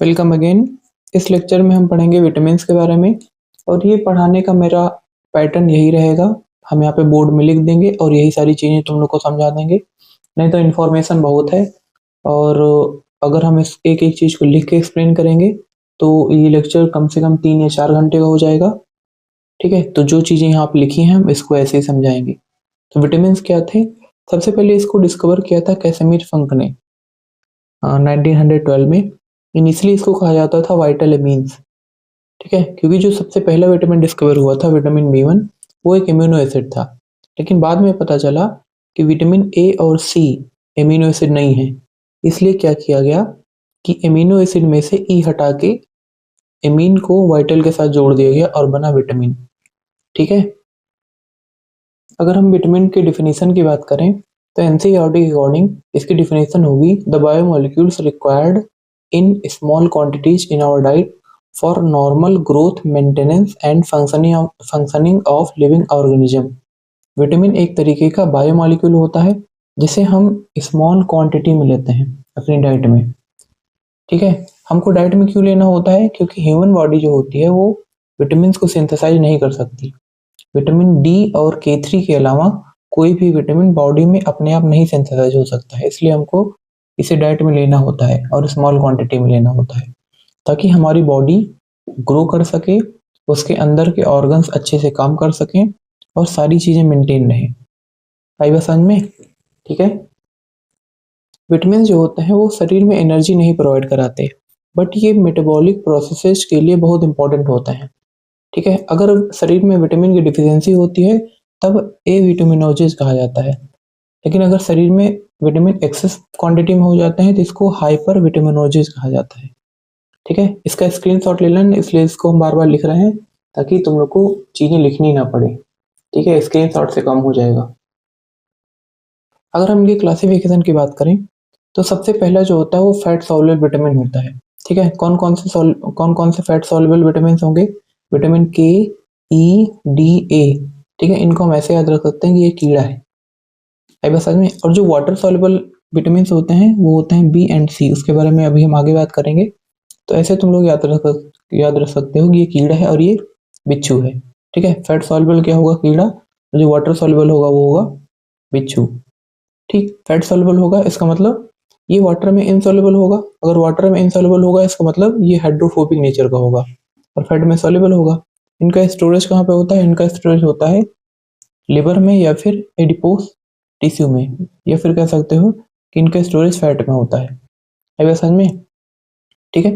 Welcome again. इस lecture में हम पढ़ेंगे विटामिन्स के बारे में और ये पढ़ाने का मेरा पैटर्न यही रहेगा। हम यहाँ पे बोर्ड में लिख देंगे और यही सारी चीज़ें तुम लोग को समझा देंगे। नहीं तो इन्फॉर्मेशन बहुत है और अगर हम इस एक एक चीज़ को लिख के एक्सप्लेन करेंगे तो ये लेक्चर कम से कम 3 या 4 घंटे का हो जाएगा। ठीक है, तो जो चीज़ें यहाँ पे लिखी हैं हम इसको ऐसे ही समझाएंगे। तो विटामिन्स क्या थे? सबसे पहले इसको डिस्कवर किया था कैसिमिर फंक ने 1912 में। इनिशियली इसको कहा जाता था वाइटल एमीन्स। ठीक है, क्योंकि जो सबसे पहला विटामिन डिस्कवर हुआ था विटामिन B1 वो एक एमिनो एसिड था। लेकिन बाद में पता चला कि विटामिन A और C एमिनो एसिड नहीं है। इसलिए क्या किया गया कि एमिनो एसिड में से E हटा के एमीन को वाइटल के साथ जोड़ दिया गया और बना विटामिन। ठीक है, अगर हम विटामिन के डिफिनीशन की बात करें तो एनसीईआरटी के अकॉर्डिंग इसकी डिफिनीशन होगी the biomolecules required in small quantities in our diet for normal growth, maintenance and functioning of living organism। Vitamin एक तरीके का बायोमोलिक्यूल होता है जिसे हम स्मॉल क्वांटिटी में लेते हैं अपनी डाइट में। ठीक है, हमको डाइट में क्यों लेना होता है? क्योंकि ह्यूमन बॉडी जो होती है वो विटामिन को सिंथेसाइज नहीं कर सकती। विटामिन डी और K3 के अलावा कोई भी विटामिन बॉडी में अपने आप नहीं सिंथेसाइज हो सकता है। इसलिए हमको इसे डाइट में लेना होता है और स्मॉल क्वांटिटी में लेना होता है ताकि हमारी बॉडी ग्रो कर सके, उसके अंदर के ऑर्गन्स अच्छे से काम कर सकें और सारी चीज़ें मेंटेन रहें। आई बात समझ में? ठीक है, विटामिन जो होते हैं वो शरीर में एनर्जी नहीं प्रोवाइड कराते, बट ये मेटाबॉलिक प्रोसेसेस के लिए बहुत इंपॉर्टेंट होते हैं। ठीक है, अगर शरीर में विटामिन की डिफिशियंसी होती है तब ए विटामिनोजेस कहा जाता है। लेकिन अगर शरीर में विटामिन एक्सेस क्वांटिटी में हो जाते हैं तो इसको हाइपर विटामिनोजेस कहा जाता है। ठीक है, इसका स्क्रीनशॉट ले लेना, इसलिए इसको हम बार बार लिख रहे हैं ताकि तुम लोग को चीज़ें लिखनी ना पड़े। ठीक है, स्क्रीनशॉट से कम हो जाएगा। अगर हम इनकी क्लासिफिकेशन की बात करें तो सबसे पहला जो होता है वो फैट सॉल्युबल विटामिन होता है। ठीक है, कौन कौन से फैट सॉल्युबल विटामिन होंगे? Vitamin K, E, D, A। ठीक है, इनको हम ऐसे याद रख सकते हैं कि ये कीड़ा है। आई बात समझ में? और जो वाटर सॉल्युबल विटामिन होते हैं वो होते हैं B एंड C। उसके बारे में अभी हम आगे बात करेंगे। तो ऐसे तुम लोग याद रख सकते हो कि ये कीड़ा है और ये बिच्छू है। ठीक है, फैट सॉल्युबल क्या होगा? कीड़ा। जो वाटर सॉल्युबल होगा वो होगा बिच्छू। ठीक, फैट सॉल्युबल होगा इसका मतलब ये वाटर में इनसॉल्युबल होगा। अगर वाटर में इनसॉल्युबल होगा इसका मतलब ये हाइड्रोफोबिक नेचर का होगा और फैट में सॉल्युबल होगा। इनका स्टोरेज कहाँ पे होता है? इनका स्टोरेज होता है लिवर में या फिर एडिपोस टिश्यू में, या फिर कह सकते हो कि इनका स्टोरेज फैट में होता है। आई बात समझ में? ठीक है,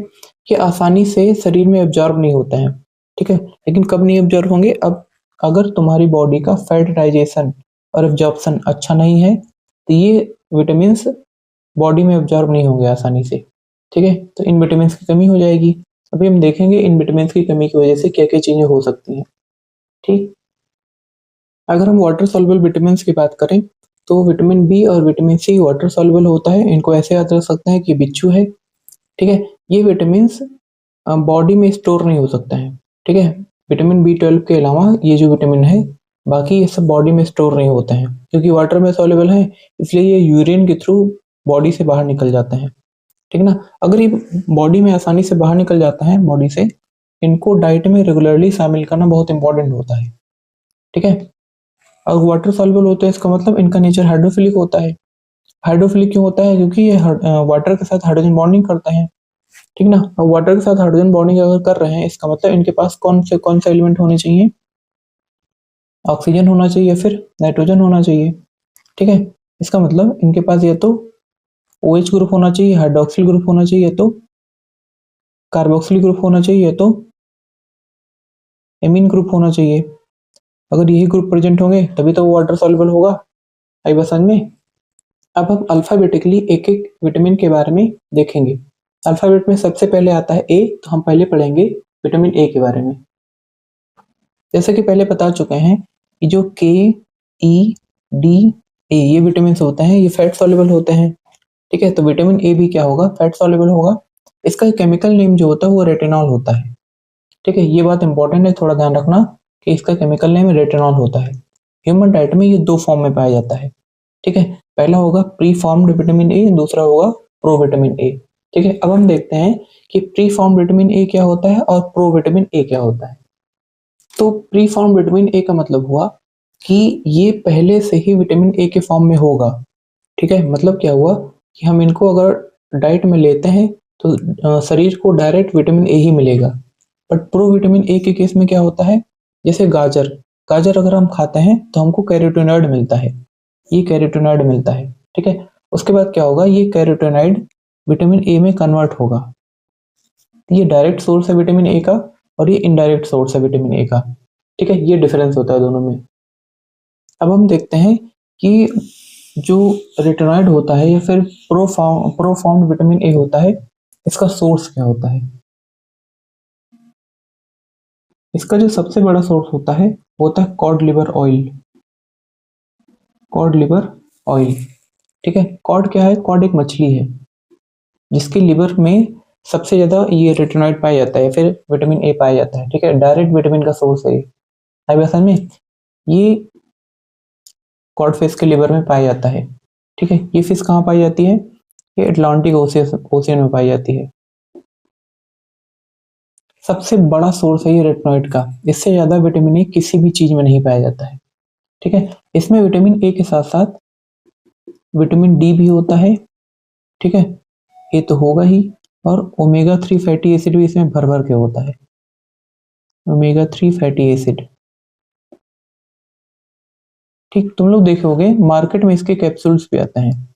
ये आसानी से शरीर में एब्जॉर्ब नहीं होते हैं। ठीक है, लेकिन कब नहीं एब्जॉर्ब होंगे? अब अगर तुम्हारी बॉडी का फैट डाइजेशन और एब्जॉर्प्शन अच्छा नहीं है तो ये विटामिन बॉडी में एब्जॉर्ब नहीं होंगे आसानी से। ठीक है, तो इन विटामिन की कमी हो जाएगी। अभी हम देखेंगे इन विटामिन की कमी की वजह से क्या क्या चीजें हो सकती हैं। ठीक, अगर हम वाटर सॉल्युबल विटामिन की बात करें तो विटामिन B और विटामिन C वाटर सॉल्युबल होता है। इनको ऐसे याद रख सकते हैं कि बिच्छू है। ठीक है, ये विटामिन बॉडी में स्टोर नहीं हो सकते हैं। ठीक है, विटामिन B12 के अलावा ये जो विटामिन है बाकी ये सब बॉडी में स्टोर नहीं होते हैं क्योंकि वाटर में सॉल्युबल है, इसलिए ये यूरिन के थ्रू बॉडी से बाहर निकल जाते हैं। ठीक है ना, अगर ये बॉडी में आसानी से बाहर निकल जाता है बॉडी से, इनको डाइट में रेगुलरली शामिल करना बहुत इंपॉर्टेंट होता है। ठीक है, और वाटर सॉल्युबल होते हैं इसका मतलब इनका नेचर हाइड्रोफिलिक होता है। हाइड्रोफिलिक क्यों होता है? क्योंकि ये वाटर के साथ हाइड्रोजन बॉन्डिंग करते हैं। ठीक ना, और वाटर के साथ हाइड्रोजन बॉन्डिंग अगर कर रहे हैं इसका मतलब इनके पास कौन सा एलिमेंट होने चाहिए? ऑक्सीजन होना चाहिए या फिर नाइट्रोजन होना चाहिए। ठीक है, इसका मतलब इनके पास या तो OH ग्रुप होना चाहिए, हाइड्रोक्सिल ग्रुप होना चाहिए, या तो कार्बोक्सिल ग्रुप होना चाहिए, या तो एमीन ग्रुप होना चाहिए। अगर यही ग्रुप प्रेजेंट होंगे तभी तो वो वाटर सॉल्युबल होगा। आई बात समझ में? अब हम अल्फाबेटिकली एक एक विटामिन के बारे में देखेंगे। अल्फाबेट में सबसे पहले आता है A, तो हम पहले पढ़ेंगे विटामिन A के बारे में। जैसे कि पहले बता चुके हैं कि जो K, E, D, A ये विटामिन होते हैं ये फैट सॉल्युबल होते हैं। ठीक है, तो विटामिन A भी क्या होगा? फैट सॉल्युबल होगा। इसका केमिकल नेम जो होता है वो रेटिनॉल होता है। ठीक है, ये बात इंपॉर्टेंट है, थोड़ा ध्यान रखना कि इसका केमिकल नेम रेटिनॉल होता है। ह्यूमन डाइट में ये 2 फॉर्म में पाया जाता है। ठीक है, पहला होगा प्री फॉर्म्ड विटामिन A, दूसरा होगा प्रो विटामिन A। ठीक है, अब हम देखते हैं कि प्री फॉर्म विटामिन ए क्या होता है और प्रो विटामिन ए क्या होता है। तो प्री फॉर्म विटामिन ए का मतलब हुआ कि ये पहले से ही विटामिन ए के फॉर्म में होगा। ठीक है, मतलब क्या हुआ कि हम इनको अगर डाइट में लेते हैं तो शरीर को डायरेक्ट विटामिन ए ही मिलेगा। बट प्रो विटामिन ए के केस में क्या होता है, जैसे गाजर गाजर अगर हम खाते हैं तो हमको कैरोटीनॉइड मिलता है, ये कैरोटीनॉइड मिलता है। ठीक है, उसके बाद क्या होगा, ये कैरोटीनॉइड विटामिन ए में कन्वर्ट होगा। ये डायरेक्ट सोर्स है विटामिन ए का और ये इनडायरेक्ट सोर्स है विटामिन ए का। ठीक है, ये डिफरेंस होता है दोनों में। अब हम देखते हैं कि जो रेटिनॉइड होता है या फिर प्रोफाउंड विटामिन ए होता है, इसका सोर्स क्या होता है। इसका जो सबसे बड़ा सोर्स होता है वो होता है cod liver oil. Cod liver oil, ठीक है। कॉड क्या है, कॉड एक मछली है जिसके लिवर में सबसे ज्यादा ये रेटिनॉइड पाया जाता है, फिर विटामिन ए पाया जाता है। ठीक है, डायरेक्ट विटामिन का सोर्स है ये। असल में ये कॉड फिश के लिवर में पाया जाता है। ठीक है, ये फिश कहाँ पाई जाती है, ये अटलांटिक ओशियन में पाई जाती है। सबसे बड़ा सोर्स है ये रेटिनॉइड का, इससे ज्यादा विटामिन ए किसी भी चीज में नहीं पाया जाता है। ठीक है, इसमें विटामिन ए के साथ साथ विटामिन डी भी होता है। ठीक है, ये तो होगा ही, और ओमेगा 3 फैटी एसिड भी इसमें भर भर के होता है। ओमेगा 3 फैटी एसिड, ठीक, तुम लोग देखोगे मार्केट में इसके कैप्सूल्स भी आते हैं।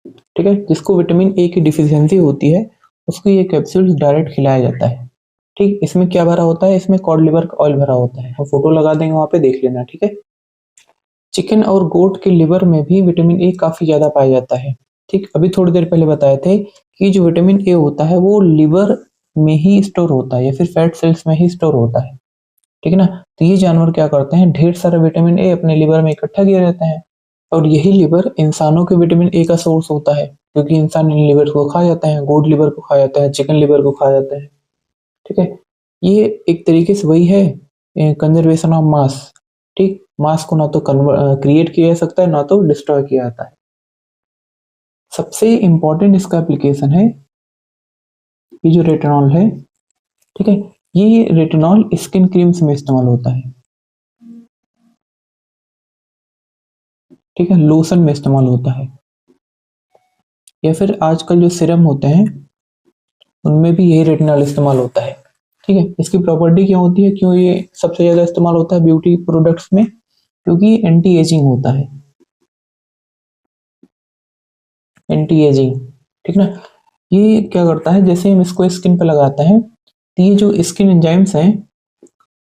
ठीक है, जिसको विटामिन ए की डिफिशियंसी होती है उसको ये कैप्सूल्स डायरेक्ट खिलाया जाता है। ठीक, इसमें क्या भरा होता है, इसमें कॉड लिवर का ऑयल भरा होता है, हम फोटो लगा देंगे वहां पे, देख लेना। ठीक है, चिकन और गोट के लिवर में भी विटामिन ए काफी ज्यादा पाया जाता है। ठीक, अभी थोड़ी देर पहले बताए थे कि जो विटामिन ए होता है वो लिवर में ही स्टोर होता है या फिर फैट सेल्स में ही स्टोर होता है। ठीक है ना, तो ये जानवर क्या करते हैं, ढेर सारा विटामिन ए अपने लिवर में इकट्ठा किए रहते हैं, और यही लिवर इंसानों के विटामिन ए का सोर्स होता है, क्योंकि इंसान इन लिवर को खा जाते हैं, गोट लिवर को खा जाता है, चिकन लिवर को खा जाता है। ठीक है, ये एक तरीके से वही है कंजर्वेशन ऑफ मास। ठीक, मास को ना तो क्रिएट किया जा सकता है ना तो डिस्ट्रॉय किया जाता है। सबसे इंपॉर्टेंट इसका एप्लीकेशन है ये जो रेटिनॉल है। ठीक है, ये रेटिनॉल स्किन क्रीम्स में इस्तेमाल होता है। ठीक है, लोशन में इस्तेमाल होता है, या फिर आजकल जो सीरम होते हैं उनमें भी यही रेटिनॉल इस्तेमाल होता है। ठीक है, इसकी प्रॉपर्टी क्या होती है, क्यों ये सबसे ज्यादा इस्तेमाल होता है ब्यूटी प्रोडक्ट्स में, क्योंकि एंटी एजिंग होता है, एंटी एजिंग। ठीक ना, ये क्या करता है, जैसे हम इसको स्किन पे लगाते हैं तो ये जो स्किन एंजाइम्स हैं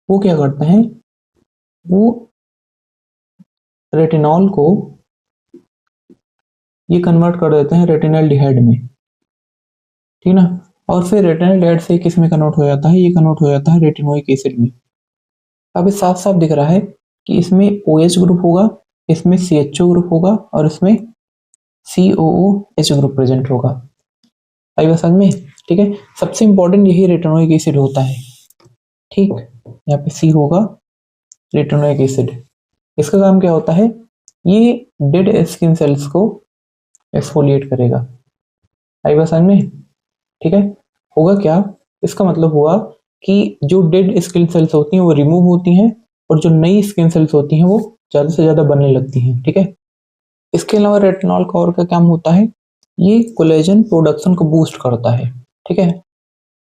वो क्या करते हैं, वो रेटिनॉल को ये कन्वर्ट कर देते हैं रेटिनॉल्डिहाइड में। ठीक ना, और फिर रेटिनॉल्डिहाइड से किस में कन्वर्ट हो जाता है, ये कन्वर्ट हो जाता है रेटिनोइक एसिड में। अब ये साफ साफ दिख रहा है कि इसमें OH ग्रुप होगा, इसमें CHO ग्रुप होगा और इसमें COOH ग्रुप प्रेजेंट होगा। आई बात समझ में। ठीक है, सबसे इंपॉर्टेंट यही रेटिनोइक एसिड होता है। ठीक, यहाँ पे C होगा रेटिनोइक एसिड। इसका काम क्या होता है, ये डेड स्किन सेल्स को एक्सफोलिएट करेगा। आई बात समझ में। ठीक है, होगा क्या, इसका मतलब हुआ कि जो डेड स्किन सेल्स होती हैं वो रिमूव होती हैं और जो नई स्किन सेल्स होती हैं वो ज्यादा से ज्यादा बनने लगती हैं। ठीक है, इसके अलावा रेटिनॉल का और क्या काम होता है, ये कोलेजन प्रोडक्शन को बूस्ट करता है। ठीक है,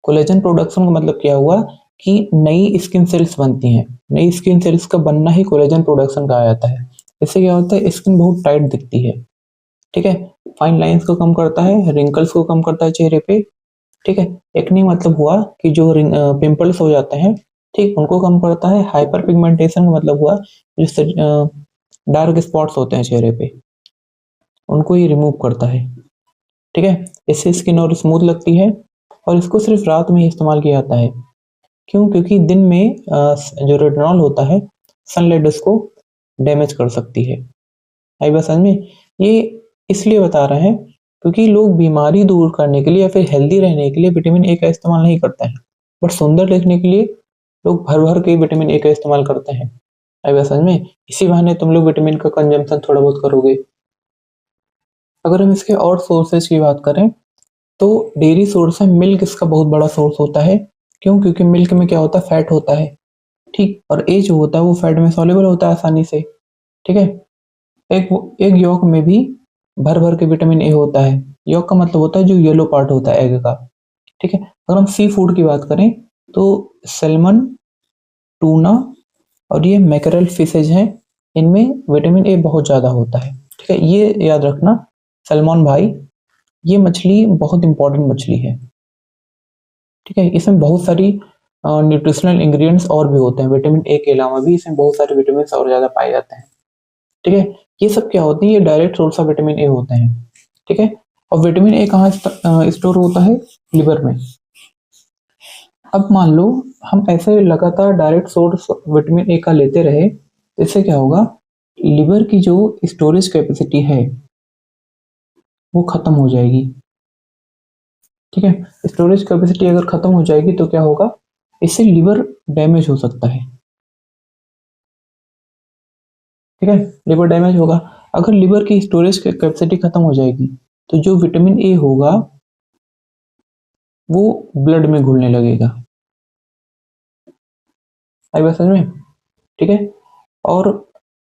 कोलेजन प्रोडक्शन का मतलब क्या हुआ कि नई स्किन सेल्स बनती हैं, नई स्किन सेल्स का बनना ही कोलेजन प्रोडक्शन कहा जाता है। इससे क्या होता है, स्किन बहुत टाइट दिखती है। ठीक है, फाइन लाइंस को कम करता है, रिंकल्स को कम करता है चेहरे पे। ठीक है, एक्ने मतलब हुआ कि जो पिंपल्स हो जाते हैं, ठीक, उनको कम करता है। हाइपर पिगमेंटेशन का मतलब हुआ जो डार्क स्पॉट्स होते हैं चेहरे पे उनको ये रिमूव करता है। ठीक है, इससे स्किन और स्मूथ लगती है, और इसको सिर्फ रात में ही इस्तेमाल किया जाता है। क्यों, क्योंकि दिन में जो रेटिनॉल होता है सनलाइट उसको डैमेज कर सकती है। आई बात समझ में। ये इसलिए बता रहे हैं क्योंकि लोग बीमारी दूर करने के लिए या फिर हेल्दी रहने के लिए विटामिन ए का इस्तेमाल नहीं करते हैं, बट सुंदर दिखने के लिए लोग भर भर के विटामिन ए का इस्तेमाल करते हैं। आई बात समझ में, इसी बहाने तुम लोग विटामिन का कंजम्पशन थोड़ा बहुत करोगे। अगर हम इसके और सोर्सेज की बात करें तो डेयरी सोर्स है, मिल्क इसका बहुत बड़ा सोर्स होता है। क्यों? क्योंकि मिल्क में क्या होता है, फैट होता है, ठीक, और ए जो होता है वो फैट में सॉल्युबल होता है आसानी से, ठीक है। एक यॉक में भी भर भर के विटामिन ए होता है। यॉक का मतलब होता है जो येलो पार्ट होता है एग का, ठीक है। अगर हम सी फूड की बात करें तो सैल्मन, टूना और ये मैकरल फिशेज हैं, इनमें विटामिन ए बहुत ज़्यादा होता है, ठीक है। ये याद रखना सैल्मन भाई, ये मछली बहुत इंपॉर्टेंट मछली है, ठीक है। इसमें बहुत सारी न्यूट्रिशनल इंग्रेडिएंट्स और भी होते हैं, विटामिन ए के अलावा भी इसमें बहुत सारे विटामिन और ज़्यादा पाए जाते हैं, ठीक है। ये सब क्या होते हैं, ये direct source of vitamin A होते हैं, ठीक है। और विटामिन ए कहाँ स्टोर होता है, लिवर में। अब मान लो हम ऐसे लगातार डायरेक्ट सोर्स विटामिन ए का लेते रहे, तो इससे क्या होगा, लिवर की जो स्टोरेज कैपेसिटी है वो खत्म हो जाएगी, ठीक है। स्टोरेज कैपेसिटी अगर खत्म हो जाएगी तो क्या होगा, इससे लिवर डैमेज हो सकता है, ठीक है। लिवर डैमेज होगा। अगर लिवर की स्टोरेज कैपेसिटी खत्म हो जाएगी तो जो विटामिन ए होगा वो ब्लड में घुलने लगेगा, आई बात समझ में, ठीक है। और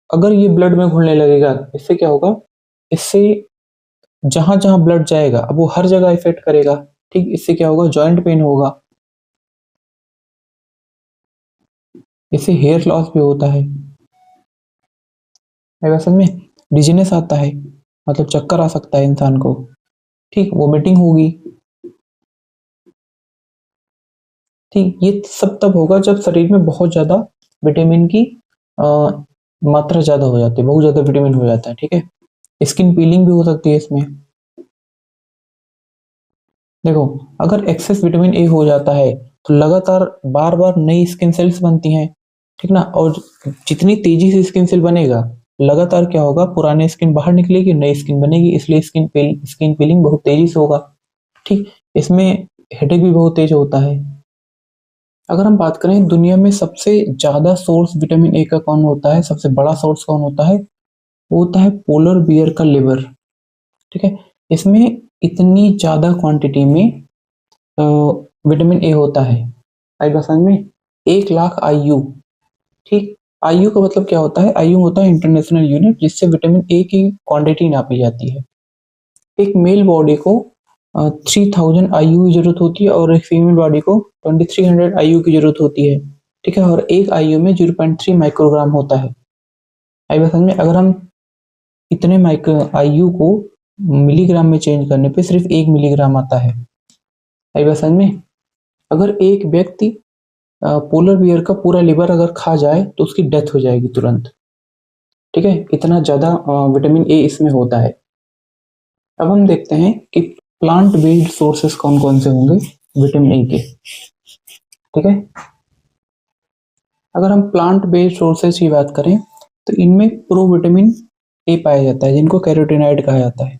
अगर ये ब्लड में घुलने लगेगा, इससे क्या होगा, इससे जहां जहां ब्लड जाएगा अब वो हर जगह इफेक्ट करेगा, ठीक। इससे क्या होगा, जॉइंट पेन होगा, इससे हेयर लॉस भी होता है, आई बात समझ में। डिजीनेस आता है, मतलब चक्कर आ सकता है इंसान को, ठीक। वोमिटिंग होगी, ठीक। ये सब तब होगा जब शरीर में बहुत ज्यादा विटामिन की अ, मात्रा ज्यादा हो जाती है, बहुत ज्यादा विटामिन हो जाता है, ठीक है। स्किन पीलिंग भी हो सकती है इसमें। देखो, अगर एक्सेस विटामिन ए हो जाता है तो लगातार बार बार नई स्किन सेल्स बनती हैं, ठीक ना। और जितनी तेजी से स्किन सेल बनेगा, लगातार क्या होगा, पुराने स्किन बाहर निकलेगी, नई स्किन बनेगी, इसलिए स्किन पीलिंग बहुत तेजी से होगा, ठीक। इसमें हेडेक भी बहुत तेज होता है। अगर हम बात करें दुनिया में सबसे ज्यादा सोर्स विटामिन ए का कौन होता है, सबसे बड़ा सोर्स कौन होता है, वो होता है पोलर बियर का लिवर, ठीक है। इसमें इतनी ज्यादा क्वांटिटी में विटामिन ए होता है, आई बात समझ में। 1 लाख IU, ठीक। IU का मतलब क्या होता है, IU होता है इंटरनेशनल यूनिट, जिससे विटामिन ए की क्वांटिटी नापी जाती है। एक मेल बॉडी को 3000 IU की जरूरत होती है और एक फीमेल बॉडी को 2300 IU की जरूरत होती है, ठीक है। और एक IU में 0.3 माइक्रोग्राम होता है, आई बात समझ में। अगर हम इतने माइक्रो IU को मिलीग्राम में चेंज करने पे सिर्फ 1 मिलीग्राम आता है, आई बात समझ में। अगर एक व्यक्ति पोलर बियर का पूरा लिवर अगर खा जाए तो उसकी डेथ हो जाएगी तुरंत, ठीक है। इतना ज्यादा विटामिन ए इसमें होता है। अब हम देखते हैं कि प्लांट बेस्ड सोर्सेस कौन कौन से होंगे विटामिन ए के, ठीक है। अगर हम प्लांट बेस्ड सोर्सेस की बात करें तो इनमें प्रो विटामिन ए पाया जाता है, जिनको कैरोटीनॉइड कहा जाता है,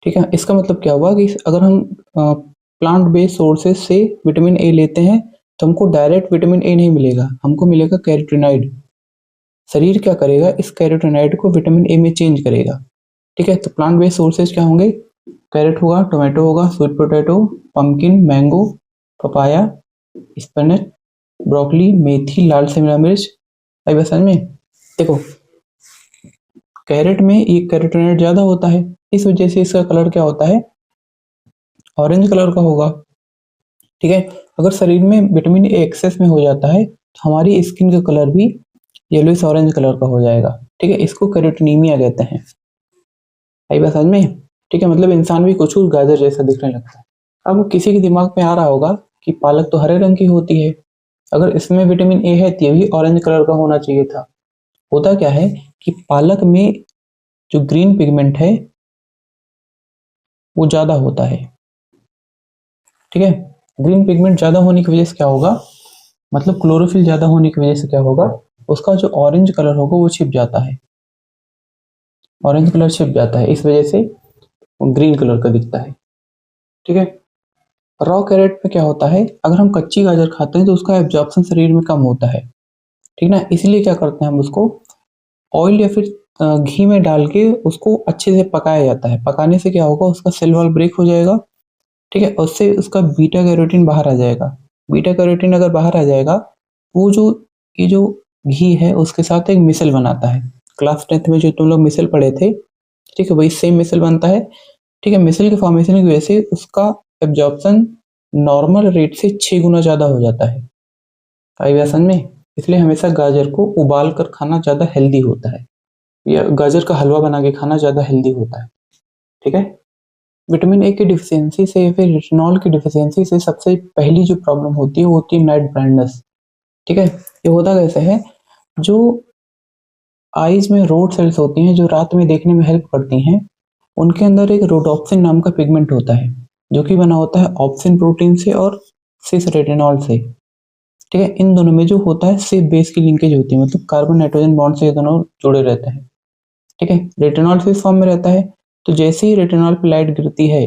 ठीक है। इसका मतलब क्या हुआ कि अगर हम प्लांट बेस्ड सोर्सेज से विटामिन ए लेते हैं तो हमको डायरेक्ट विटामिन ए नहीं मिलेगा, हमको मिलेगा कैरोटीनॉइड। शरीर क्या करेगा, इस कैरोटीनॉइड को विटामिन ए में चेंज करेगा, ठीक है। तो प्लांट बेस्ड सोर्सेज क्या होंगे, कैरेट होगा, टोमेटो होगा, sweet potato, pumpkin, mango, papaya, spinach, broccoli, मेथी, लाल शिमला मिर्च, आई बस समझ में। देखो, कैरेट में ये कैरोटीनॉइड ज्यादा होता है, इस वजह से इसका कलर क्या होता है, ऑरेंज कलर का होगा, ठीक है। अगर शरीर में विटामिन ए एक्सेस में हो जाता है तो हमारी स्किन का कलर भी येलोइश ऑरेंज कलर का हो जाएगा, ठीक है। इसको कैरोटीनीमिया कहते हैं, आई बात समझ में, ठीक है। मतलब इंसान भी कुछ गाजर जैसा दिखने लगता है। अब किसी के दिमाग में आ रहा होगा कि पालक तो हरे रंग की होती है, अगर इसमें विटामिन ए है तो ये भी ऑरेंज कलर का होना चाहिए था। होता क्या है कि पालक में जो ग्रीन पिगमेंट है वो ज्यादा होता है, ठीक है। ग्रीन पिगमेंट ज्यादा होने की वजह से क्या होगा, मतलब क्लोरोफिल ज्यादा होने की वजह से क्या होगा, उसका जो ऑरेंज कलर होगा वो छिप जाता है, ऑरेंज कलर छिप जाता है, इस वजह से ग्रीन कलर का दिखता है, ठीक है। रॉ कैरेट में क्या होता है, अगर हम कच्ची गाजर खाते हैं तो उसका एब्जॉर्प्शन शरीर में कम होता है, ठीक ना। इसलिए क्या करते हैं हम उसको ऑयल या फिर घी में डाल के उसको अच्छे से पकाया जाता है। पकाने से क्या होगा, उसका सेल वॉल ब्रेक हो जाएगा, ठीक है, उससे उसका बीटा कैरोटीन बाहर आ जाएगा। बीटा कैरोटीन अगर बाहर आ जाएगा, वो जो ये जो घी है उसके साथ एक मिसल बनाता है। क्लास 10th में जो तुम लोग मिसल पढ़े थे, ठीक है, वही सेम मिसल बनता है। ठीक है, मिसल के फॉर्मेशन की वजह से उसका एब्जॉर्प्शन नॉर्मल रेट से 6 गुना ज़्यादा हो जाता है। आई बात समझ में? इसलिए हमेशा गाजर को उबाल कर खाना ज़्यादा हेल्दी होता है, या गाजर का हलवा बना के खाना ज़्यादा हेल्दी होता है। ठीक है, विटामिन ए की डिफिशियंसी से या फिर रेटिनॉल की डिफिशियंसी से सबसे पहली जो प्रॉब्लम होती है वो होती है नाइट ब्लाइंडनेस। ठीक है, ये होता कैसे है, जो आईज में रोड सेल्स होती हैं जो रात में देखने में हेल्प करती हैं, उनके अंदर एक रोडोप्सिन नाम का पिगमेंट होता है जो कि बना होता है ऑप्सिन प्रोटीन से और सिस रेटिनॉल से। ठीक है, इन दोनों में जो होता है सिस बेस की लिंकेज होती है, मतलब कार्बन नाइट्रोजन बॉन्ड से ये दोनों जुड़े रहते हैं। ठीक है, रेटिनॉल सिस फॉर्म में रहता है, तो जैसे ही रेटिनॉल पे लाइट गिरती है,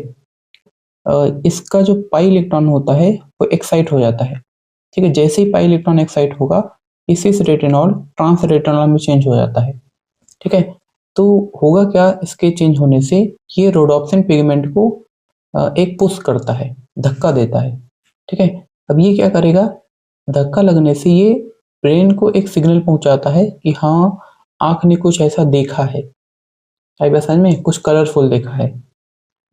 इसका जो पाई इलेक्ट्रॉन होता है वो एक्साइट हो जाता है। ठीक है, जैसे ही पाई इलेक्ट्रॉन एक्साइट होगा, इसी से रेटिनॉल ट्रांस रेटिनॉल में चेंज हो जाता है। ठीक है, तो होगा क्या, इसके चेंज होने से ये रोडोप्सिन पिगमेंट को एक पुश करता है, धक्का देता है। ठीक है, अब ये क्या करेगा, धक्का लगने से ये ब्रेन को एक सिग्नल पहुंचाता है कि हाँ, आंख ने कुछ ऐसा देखा है, आई बात समझ में, कुछ कलरफुल देखा है।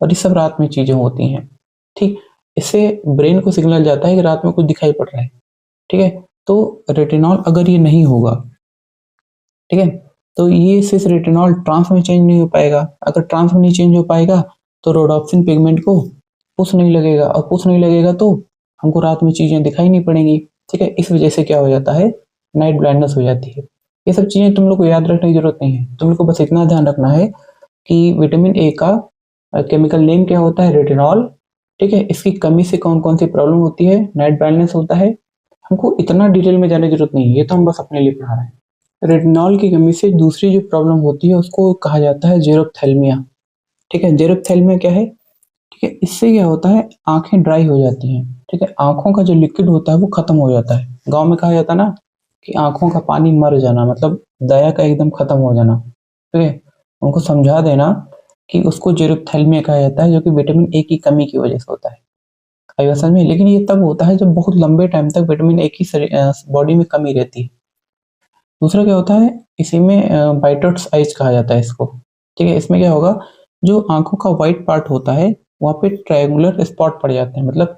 और ये सब रात में चीजें होती हैं। ठीक, इससे ब्रेन को सिग्नल जाता है कि रात में कुछ दिखाई पड़ रहा है। ठीक है, तो रेटिनॉल अगर ये नहीं होगा, ठीक है, तो ये सिर्फ रेटिनॉल ट्रांस में चेंज नहीं हो पाएगा। अगर ट्रांस में नहीं चेंज हो पाएगा तो रोडोप्सिन पिगमेंट को पुश नहीं लगेगा, और पुश नहीं लगेगा तो हमको रात में चीजें दिखाई नहीं पड़ेंगी। ठीक है, इस वजह से क्या हो जाता है, नाइट ब्लाइंडनेस हो जाती है। ये सब चीजें तुम लोग को याद रखने की जरूरत नहीं है, तुम लोग को बस इतना ध्यान रखना है कि विटामिन ए का केमिकल नेम क्या होता है, रेटिनॉल। ठीक है, इसकी कमी से कौन कौन सी प्रॉब्लम होती है, नाइट ब्लाइंडनेस होता है। हमको इतना डिटेल में जाने की जरूरत नहीं है, ये तो हम बस अपने लिए पढ़ा रहे हैं। रेटिनॉल की कमी से दूसरी जो प्रॉब्लम होती है उसको कहा जाता है जेरोप्थेल्मिया। ठीक है, जेरोप्थेल्मिया क्या है, ठीक है, इससे क्या होता है, आंखें ड्राई हो जाती हैं। ठीक है, आंखों का जो लिक्विड होता है वो खत्म हो जाता है। गांव में कहा जाता है ना कि आंखों का पानी मर जाना, मतलब दया का एकदम खत्म हो जाना। ठीक है, उनको समझा देना कि उसको जेरोप्थेल्मिया कहा जाता है, जो कि विटामिन ए की कमी की वजह से होता है। आई बात समझ में? लेकिन ये तब होता है जब बहुत लंबे टाइम तक विटामिन ए की बॉडी में कमी रहती है। दूसरा क्या होता है, इसी में बाइटर्स आइज कहा जाता है इसको। ठीक है, इसमें क्या होगा, जो आंखों का व्हाइट पार्ट होता है वहाँ पे ट्रायंगुलर स्पॉट पड़ जाते हैं। मतलब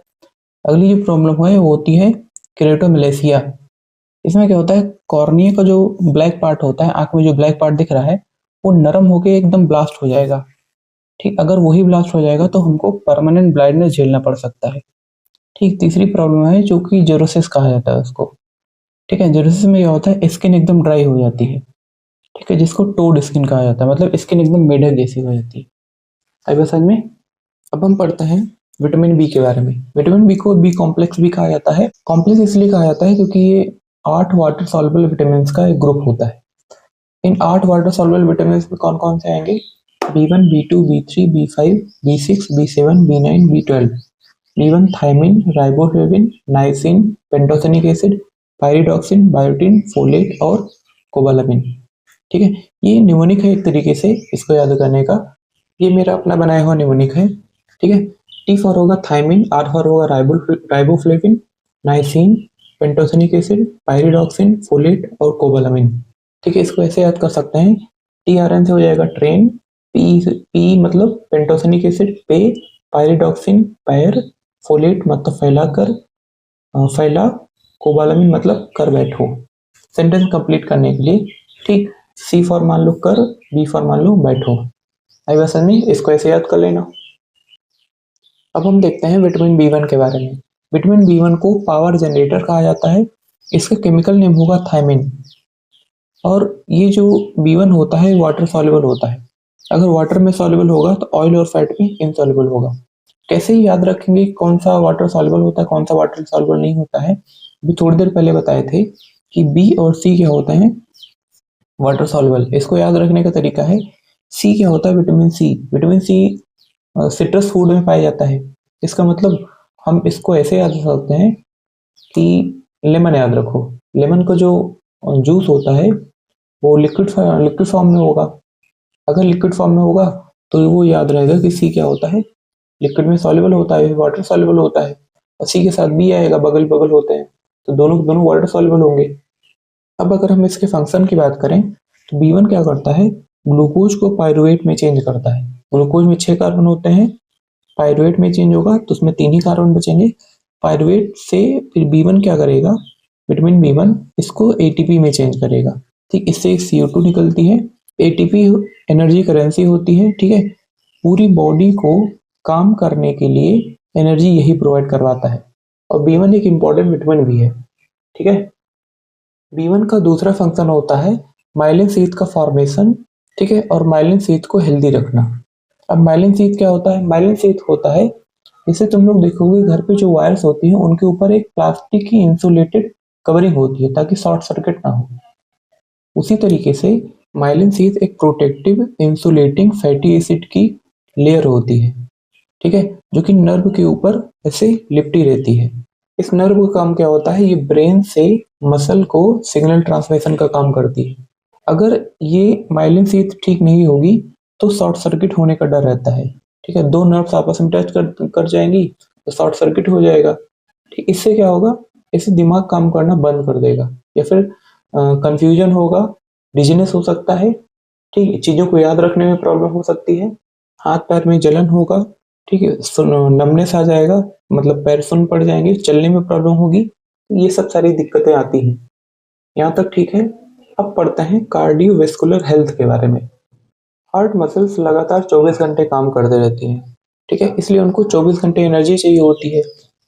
अगली जो प्रॉब्लम है वो होती है केरेटोमलेसिया। इसमें क्या होता है, कॉर्निया का जो ब्लैक पार्ट होता है, आंख में जो ब्लैक पार्ट दिख रहा है, वो नरम होके एकदम ब्लास्ट हो जाएगा। ठीक, अगर वही ब्लास्ट हो जाएगा तो हमको परमानेंट ब्लाइंडनेस झेलना पड़ सकता है। ठीक, तीसरी प्रॉब्लम है जो कि जेरोसिस कहा जाता है उसको। ठीक है, जेरोसिस में क्या होता है, स्किन एकदम ड्राई हो जाती है। ठीक है, जिसको टोड स्किन कहा जाता है, मतलब स्किन एकदम मेढक जैसी हो जाती है। आई बात समझ में? अब हम पढ़ते हैं विटामिन बी के बारे में। विटामिन बी को बी कॉम्प्लेक्स भी कहा जाता है। कॉम्प्लेक्स इसलिए कहा जाता है क्योंकि ये 8 वाटर सॉल्युबल विटामिन का एक ग्रुप होता है। इन 8 वाटर सॉल्युबल विटामिन में कौन कौन से आएंगे, B1, B2, B3, B5, B6, B7, B9, B12। B1 thiamine, riboflavin, niacin, pantothenic acid, pyridoxine, biotin, folate और कोबालामिन। ठीक है, ये निमोनिक है एक तरीके से, इसको याद करने का। ये मेरा अपना बनाया हुआ निमोनिक है। ठीक है, टी फॉर होगा थायमिन, आर फॉर होगा riboflavin, niacin, pantothenic acid, pyridoxine, folate और कोबालामिन। ठीक है, इसको ऐसे याद कर सकते हैं, टी आर एन से हो जाएगा ट्रेन, पी मतलब पेंटोथेनिक एसिड पे, पायरिडॉक्सिन पैर, फोलेट मतलब फैलाकर, फैला, कोबालामिन मतलब कर बैठो। सेंटेंस कंप्लीट करने के लिए, ठीक, सी फॉर मान लो कर, बी फॉर मान लो बैठो। आई बात समझ में? इसको ऐसे याद कर लेना। अब हम देखते हैं विटामिन B1 के बारे में। विटामिन B1 को पावर जनरेटर कहा जाता है। इसका केमिकल नेम होगा थायमिन। और ये जो B1 होता है वाटर सॉल्युबल होता है। अगर वाटर में सॉल्युबल होगा तो ऑयल और फैट में इनसॉल्युबल होगा। कैसे ही याद रखेंगे कौन सा वाटर सॉल्युबल होता है, कौन सा वाटर सॉल्युबल नहीं होता है? अभी थोड़ी देर पहले बताए थे कि बी और सी क्या होते हैं, वाटर सॉल्युबल। इसको याद रखने का तरीका है, सी क्या होता है, vitamin C. Vitamin C citrus food में पाया जाता है। इसका मतलब हम इसको ऐसे याद रख सकते हैं कि लेमन याद रखो। लेमन का जो जूस होता है वो लिक्विड फॉर्म में होगा। अगर लिक्विड फॉर्म में होगा तो वो याद रहेगा कि सी क्या होता है, लिक्विड में सॉल्युबल होता है, वाटर सॉल्युबल होता है, और सी के साथ बी आएगा, बगल बगल होते हैं, तो दोनों के दोनों वाटर सॉल्युबल होंगे। अब अगर हम इसके फंक्शन की बात करें तो B1 क्या करता है, ग्लूकोज को पायरुवेट में चेंज करता है। ग्लूकोज में 6 कार्बन होते हैं, पायरुवेट में चेंज होगा तो उसमें 3 ही कार्बन बचेंगे। पायरुवेट से फिर B1 क्या करेगा, विटामिन B1 इसको ATP में चेंज करेगा। ठीक, इससे एक CO2 निकलती है। ATP एनर्जी करेंसी होती है। ठीक है, पूरी बॉडी को काम करने के लिए एनर्जी यही प्रोवाइड करवाता है, और B1 एक इम्पॉर्टेंट विटामिन भी है। ठीक है, B1 का दूसरा फंक्शन होता है माइलिन शीथ का फॉर्मेशन। ठीक है, और माइलिन शीथ को हेल्दी रखना। अब माइलिन शीथ क्या होता है, माइलिन शीथ होता है, इसे तुम लोग देखोगे घर पे जो वायर्स होती हैं उनके ऊपर एक प्लास्टिक की इंसुलेटेड कवरिंग होती है ताकि शॉर्ट सर्किट ना हो। उसी तरीके से माइलिन शीथ एक प्रोटेक्टिव इंसुलेटिंग फैटी एसिड की लेयर होती है। ठीक है, जो कि नर्व के ऊपर ऐसे लिपटी रहती है। इस नर्व का काम क्या होता है, ये ब्रेन से मसल को सिग्नल ट्रांसमिशन का काम करती है। अगर ये माइलिन शीथ ठीक नहीं होगी तो शॉर्ट सर्किट होने का डर रहता है। ठीक है, दो नर्व्स आपस में टच कर जाएंगी तो शॉर्ट सर्किट हो जाएगा। ठीक, इससे क्या होगा, इससे दिमाग काम करना बंद कर देगा, या फिर कंफ्यूजन होगा, डिजीनेस हो सकता है। ठीक, चीजों को याद रखने में प्रॉब्लम हो सकती है, हाथ पैर में जलन होगा। ठीक है, नमनेस आ जाएगा, मतलब पैर सुन पड़ जाएंगे, चलने में प्रॉब्लम होगी। ये सब सारी दिक्कतें आती हैं। यहाँ तक ठीक है। अब पढ़ते हैं कार्डियोवेस्कुलर हेल्थ के बारे में। हार्ट मसल्स लगातार 24 घंटे काम करते रहती हैं। ठीक है, इसलिए उनको 24 घंटे एनर्जी चाहिए होती है।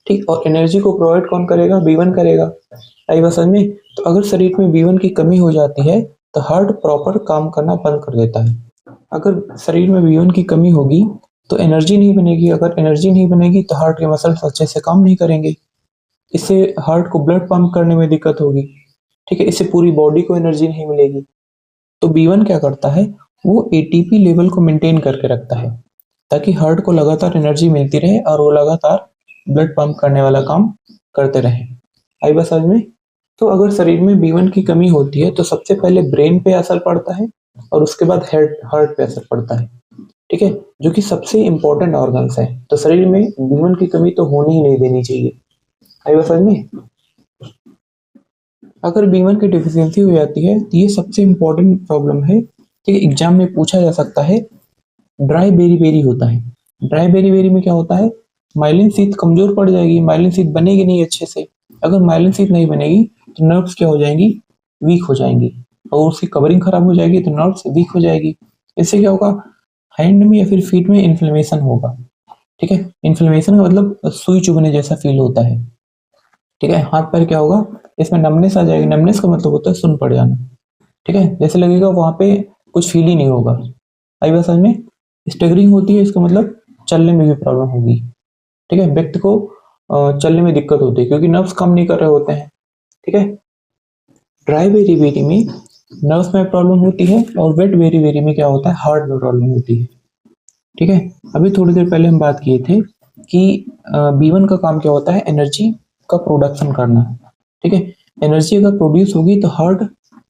ठीक, और एनर्जी को प्रोवाइड कौन करेगा, B1 करेगा। आई बात समझ में? तो अगर शरीर में B1 की कमी हो जाती है तो हार्ट प्रॉपर काम करना बंद कर देता है। अगर शरीर में B1 की कमी होगी तो एनर्जी नहीं बनेगी। अगर एनर्जी नहीं बनेगी तो हार्ट के मसल्स अच्छे से काम नहीं करेंगे। इससे हार्ट को ब्लड पंप करने में दिक्कत होगी। ठीक है, इससे पूरी बॉडी को एनर्जी नहीं मिलेगी। तो B1 क्या करता है, वो ATP लेवल को मेंटेन करके रखता है ताकि हार्ट को लगातार एनर्जी मिलती रहे और वो लगातार ब्लड पंप करने वाला काम करते रहे। आई बात समझ में? तो अगर शरीर में B1 की कमी होती है तो सबसे पहले ब्रेन पे असर पड़ता है और उसके बाद हार्ट पे असर पड़ता है। ठीक है, जो कि सबसे इंपॉर्टेंट ऑर्गन्स है। तो शरीर में B1 की कमी तो होने ही नहीं देनी चाहिए। आई बात समझ में? अगर B1 की डिफिशियंसी हो जाती है तो ये सबसे इंपॉर्टेंट प्रॉब्लम है। ठीक है, एग्जाम में पूछा जा सकता है। ड्राई बेरी बेरी होता है। ड्राई बेरी बेरी में क्या होता है, माइलिन शीथ कमजोर पड़ जाएगी, माइलिन शीथ बनेगी नहीं अच्छे से। अगर माइलिन शीथ नहीं बनेगी तो नर्व्स क्या हो जाएंगी, वीक हो जाएंगी, और उसकी कवरिंग खराब हो जाएगी तो नर्व्स वीक हो जाएगी। इससे क्या होगा, हैंड में या फिर फीट में इन्फ्लेमेशन होगा। ठीक है, इन्फ्लेमेशन का मतलब सुई चुभने जैसा फील होता है। ठीक है, हाथ पैर क्या होगा, इसमें नमनेस आ जाएगी। नमनेस का मतलब होता है सुन पड़ जाना। ठीक है, जैसे लगेगा वहां पे कुछ फील ही नहीं होगा। आई बात समझ में? स्टैगरिंग होती है, इसका मतलब चलने में भी प्रॉब्लम होगी। ठीक है, व्यक्ति को चलने में दिक्कत होती है क्योंकि नर्व्स काम नहीं कर रहे होते हैं। ठीक है, ड्राई वेरी वेरी में नर्व्स में प्रॉब्लम होती है, और वेट वेरी वेरी में क्या होता है, हार्ट में प्रॉब्लम होती है। ठीक है, अभी थोड़ी देर पहले हम बात किए थे कि B1 का काम क्या होता है, एनर्जी का प्रोडक्शन करना। ठीक है, एनर्जी अगर प्रोड्यूस होगी तो हार्ट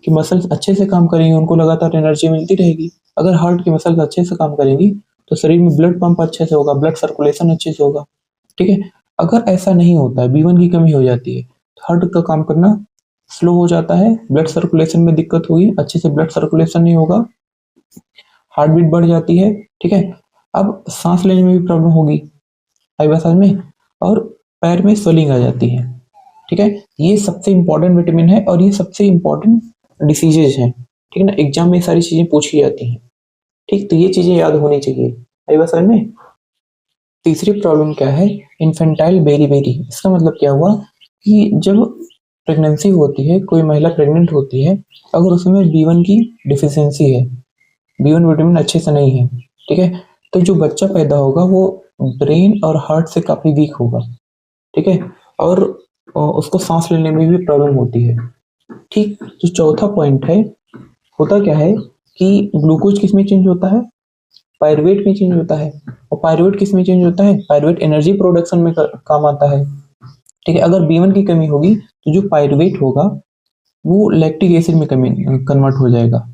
की मसल्स अच्छे से काम करेंगी, उनको लगातार एनर्जी मिलती रहेगी। अगर हार्ट की मसल्स अच्छे से काम करेंगी तो शरीर में ब्लड पंप अच्छे से होगा, ब्लड सर्कुलेशन अच्छे से होगा। ठीक है, अगर ऐसा नहीं होता है, B1 की कमी हो जाती है तो हार्ट का काम करना स्लो हो जाता है, ब्लड सर्कुलेशन में दिक्कत होगी, अच्छे से ब्लड सर्कुलेशन नहीं होगा, हार्ट बीट बढ़ जाती है। ठीक है, अब सांस लेने में भी प्रॉब्लम होगी, आई बात समझ में, और पैर में स्वेलिंग आ जाती है। ठीक है, ये सबसे इंपॉर्टेंट विटामिन है और ये सबसे इंपॉर्टेंट डिसीजेज है। ठीक है ना, एग्जाम में सारी चीजें पूछी जाती हैं। ठीक, तो ये चीजें याद होनी चाहिए। आई बात समझ में? तीसरी प्रॉब्लम क्या है, इन्फेंटाइल बेरी बेरी। इसका मतलब क्या हुआ कि जब प्रेगनेंसी होती है, कोई महिला प्रेग्नेंट होती है, अगर उसमें B1 की डिफिशियंसी है, B1 विटामिन अच्छे से नहीं है, ठीक है, तो जो बच्चा पैदा होगा वो ब्रेन और हार्ट से काफी वीक होगा। ठीक है, और उसको सांस लेने में भी प्रॉब्लम होती है। ठीक, जो चौथा पॉइंट है, होता क्या है कि ग्लूकोज किस में चेंज होता है, पायरुवेट में चेंज होता है। और पायरुवेट किस में चेंज होता है, पायरुवेट एनर्जी प्रोडक्शन में काम आता है। ठीक है, अगर B1 की कमी होगी तो जो पायरुवेट होगा वो लैक्टिक एसिड में कन्वर्ट हो जाएगा।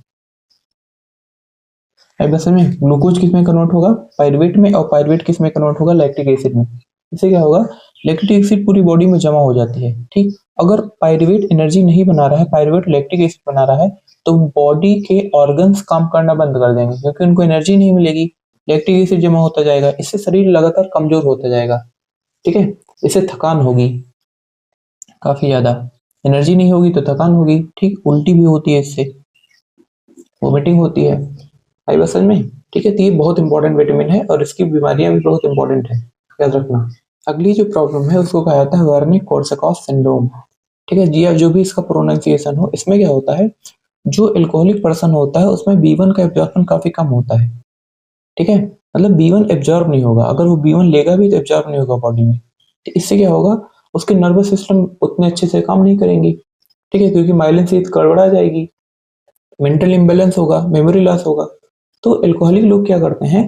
बस में ग्लूकोज किस में कन्वर्ट होगा, पायरुवेट में, और पायरुवेट किस में कन्वर्ट होगा, लैक्टिक एसिड में। इससे क्या होगा, लैक्टिक एसिड पूरी बॉडी में जमा हो जाती है। ठीक, अगर पायरुवेट एनर्जी नहीं बना रहा है, पायरुवेट लैक्टिक एसिड बना रहा है, तो बॉडी के ऑर्गन्स काम करना बंद कर देंगे, क्योंकि उनको एनर्जी नहीं मिलेगी, लैक्टिक एसिड जमा होता जाएगा। इससे शरीर लगातार कमजोर होता जाएगा। ठीक है, इससे थकान होगी काफी ज्यादा, एनर्जी नहीं होगी तो थकान होगी। ठीक, उल्टी भी होती है, इससे वोमिटिंग होती है। आई बात समझ में। ठीक है, तो ये बहुत इंपॉर्टेंट विटामिन है और इसकी बीमारियां भी बहुत इंपॉर्टेंट है, याद रखना। अगली जो प्रॉब्लम है उसको कहा जाता है वर्निक कोर्सकॉफ सिंड्रोम। ठीक है जी, जो भी इसका प्रोनाउंसिएशन हो। इसमें क्या होता है, जो अल्कोहलिक पर्सन होता है उसमें B1 का एब्जॉर्प्शन काफी कम होता है। ठीक है, मतलब B1 एब्जॉर्ब नहीं होगा, अगर वो B1 लेगा भी तो एब्जॉर्ब नहीं होगा बॉडी में। तो इससे क्या होगा, उसके नर्वस सिस्टम उतने अच्छे से काम नहीं करेंगी। ठीक है, क्योंकि माइलिन सी गड़बड़ा जाएगी, मेंटल इम्बेलेंस होगा, मेमोरी लॉस होगा। तो अल्कोहलिक लोग क्या करते हैं,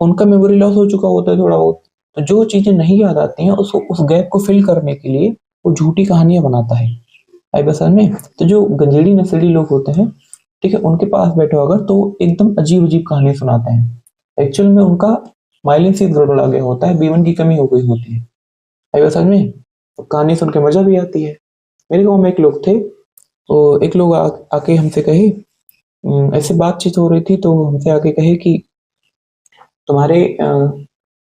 उनका मेमोरी लॉस हो चुका होता है थोड़ा बहुत, तो जो चीजें नहीं याद आती हैं उसको, उस गैप को फिल करने के लिए वो झूठी कहानियां बनाता है। आई बस में। तो जो गंजेड़ी नशेड़ी लोग होते हैं, ठीक है, उनके पास बैठो अगर, तो एकदम अजीब अजीब कहानी सुनाते हैं। एक्चुअल में उनका माइलिन सी गड़बड़ा गया होता है, B1 की कमी हो गई होती है। आई बस में, तो कहानी सुन के मजा भी आती है। मेरे गाँव में एक लोग थे, तो एक लोग आके हमसे कहे, ऐसे बातचीत हो रही थी तो हमसे आके कहे कि तुम्हारे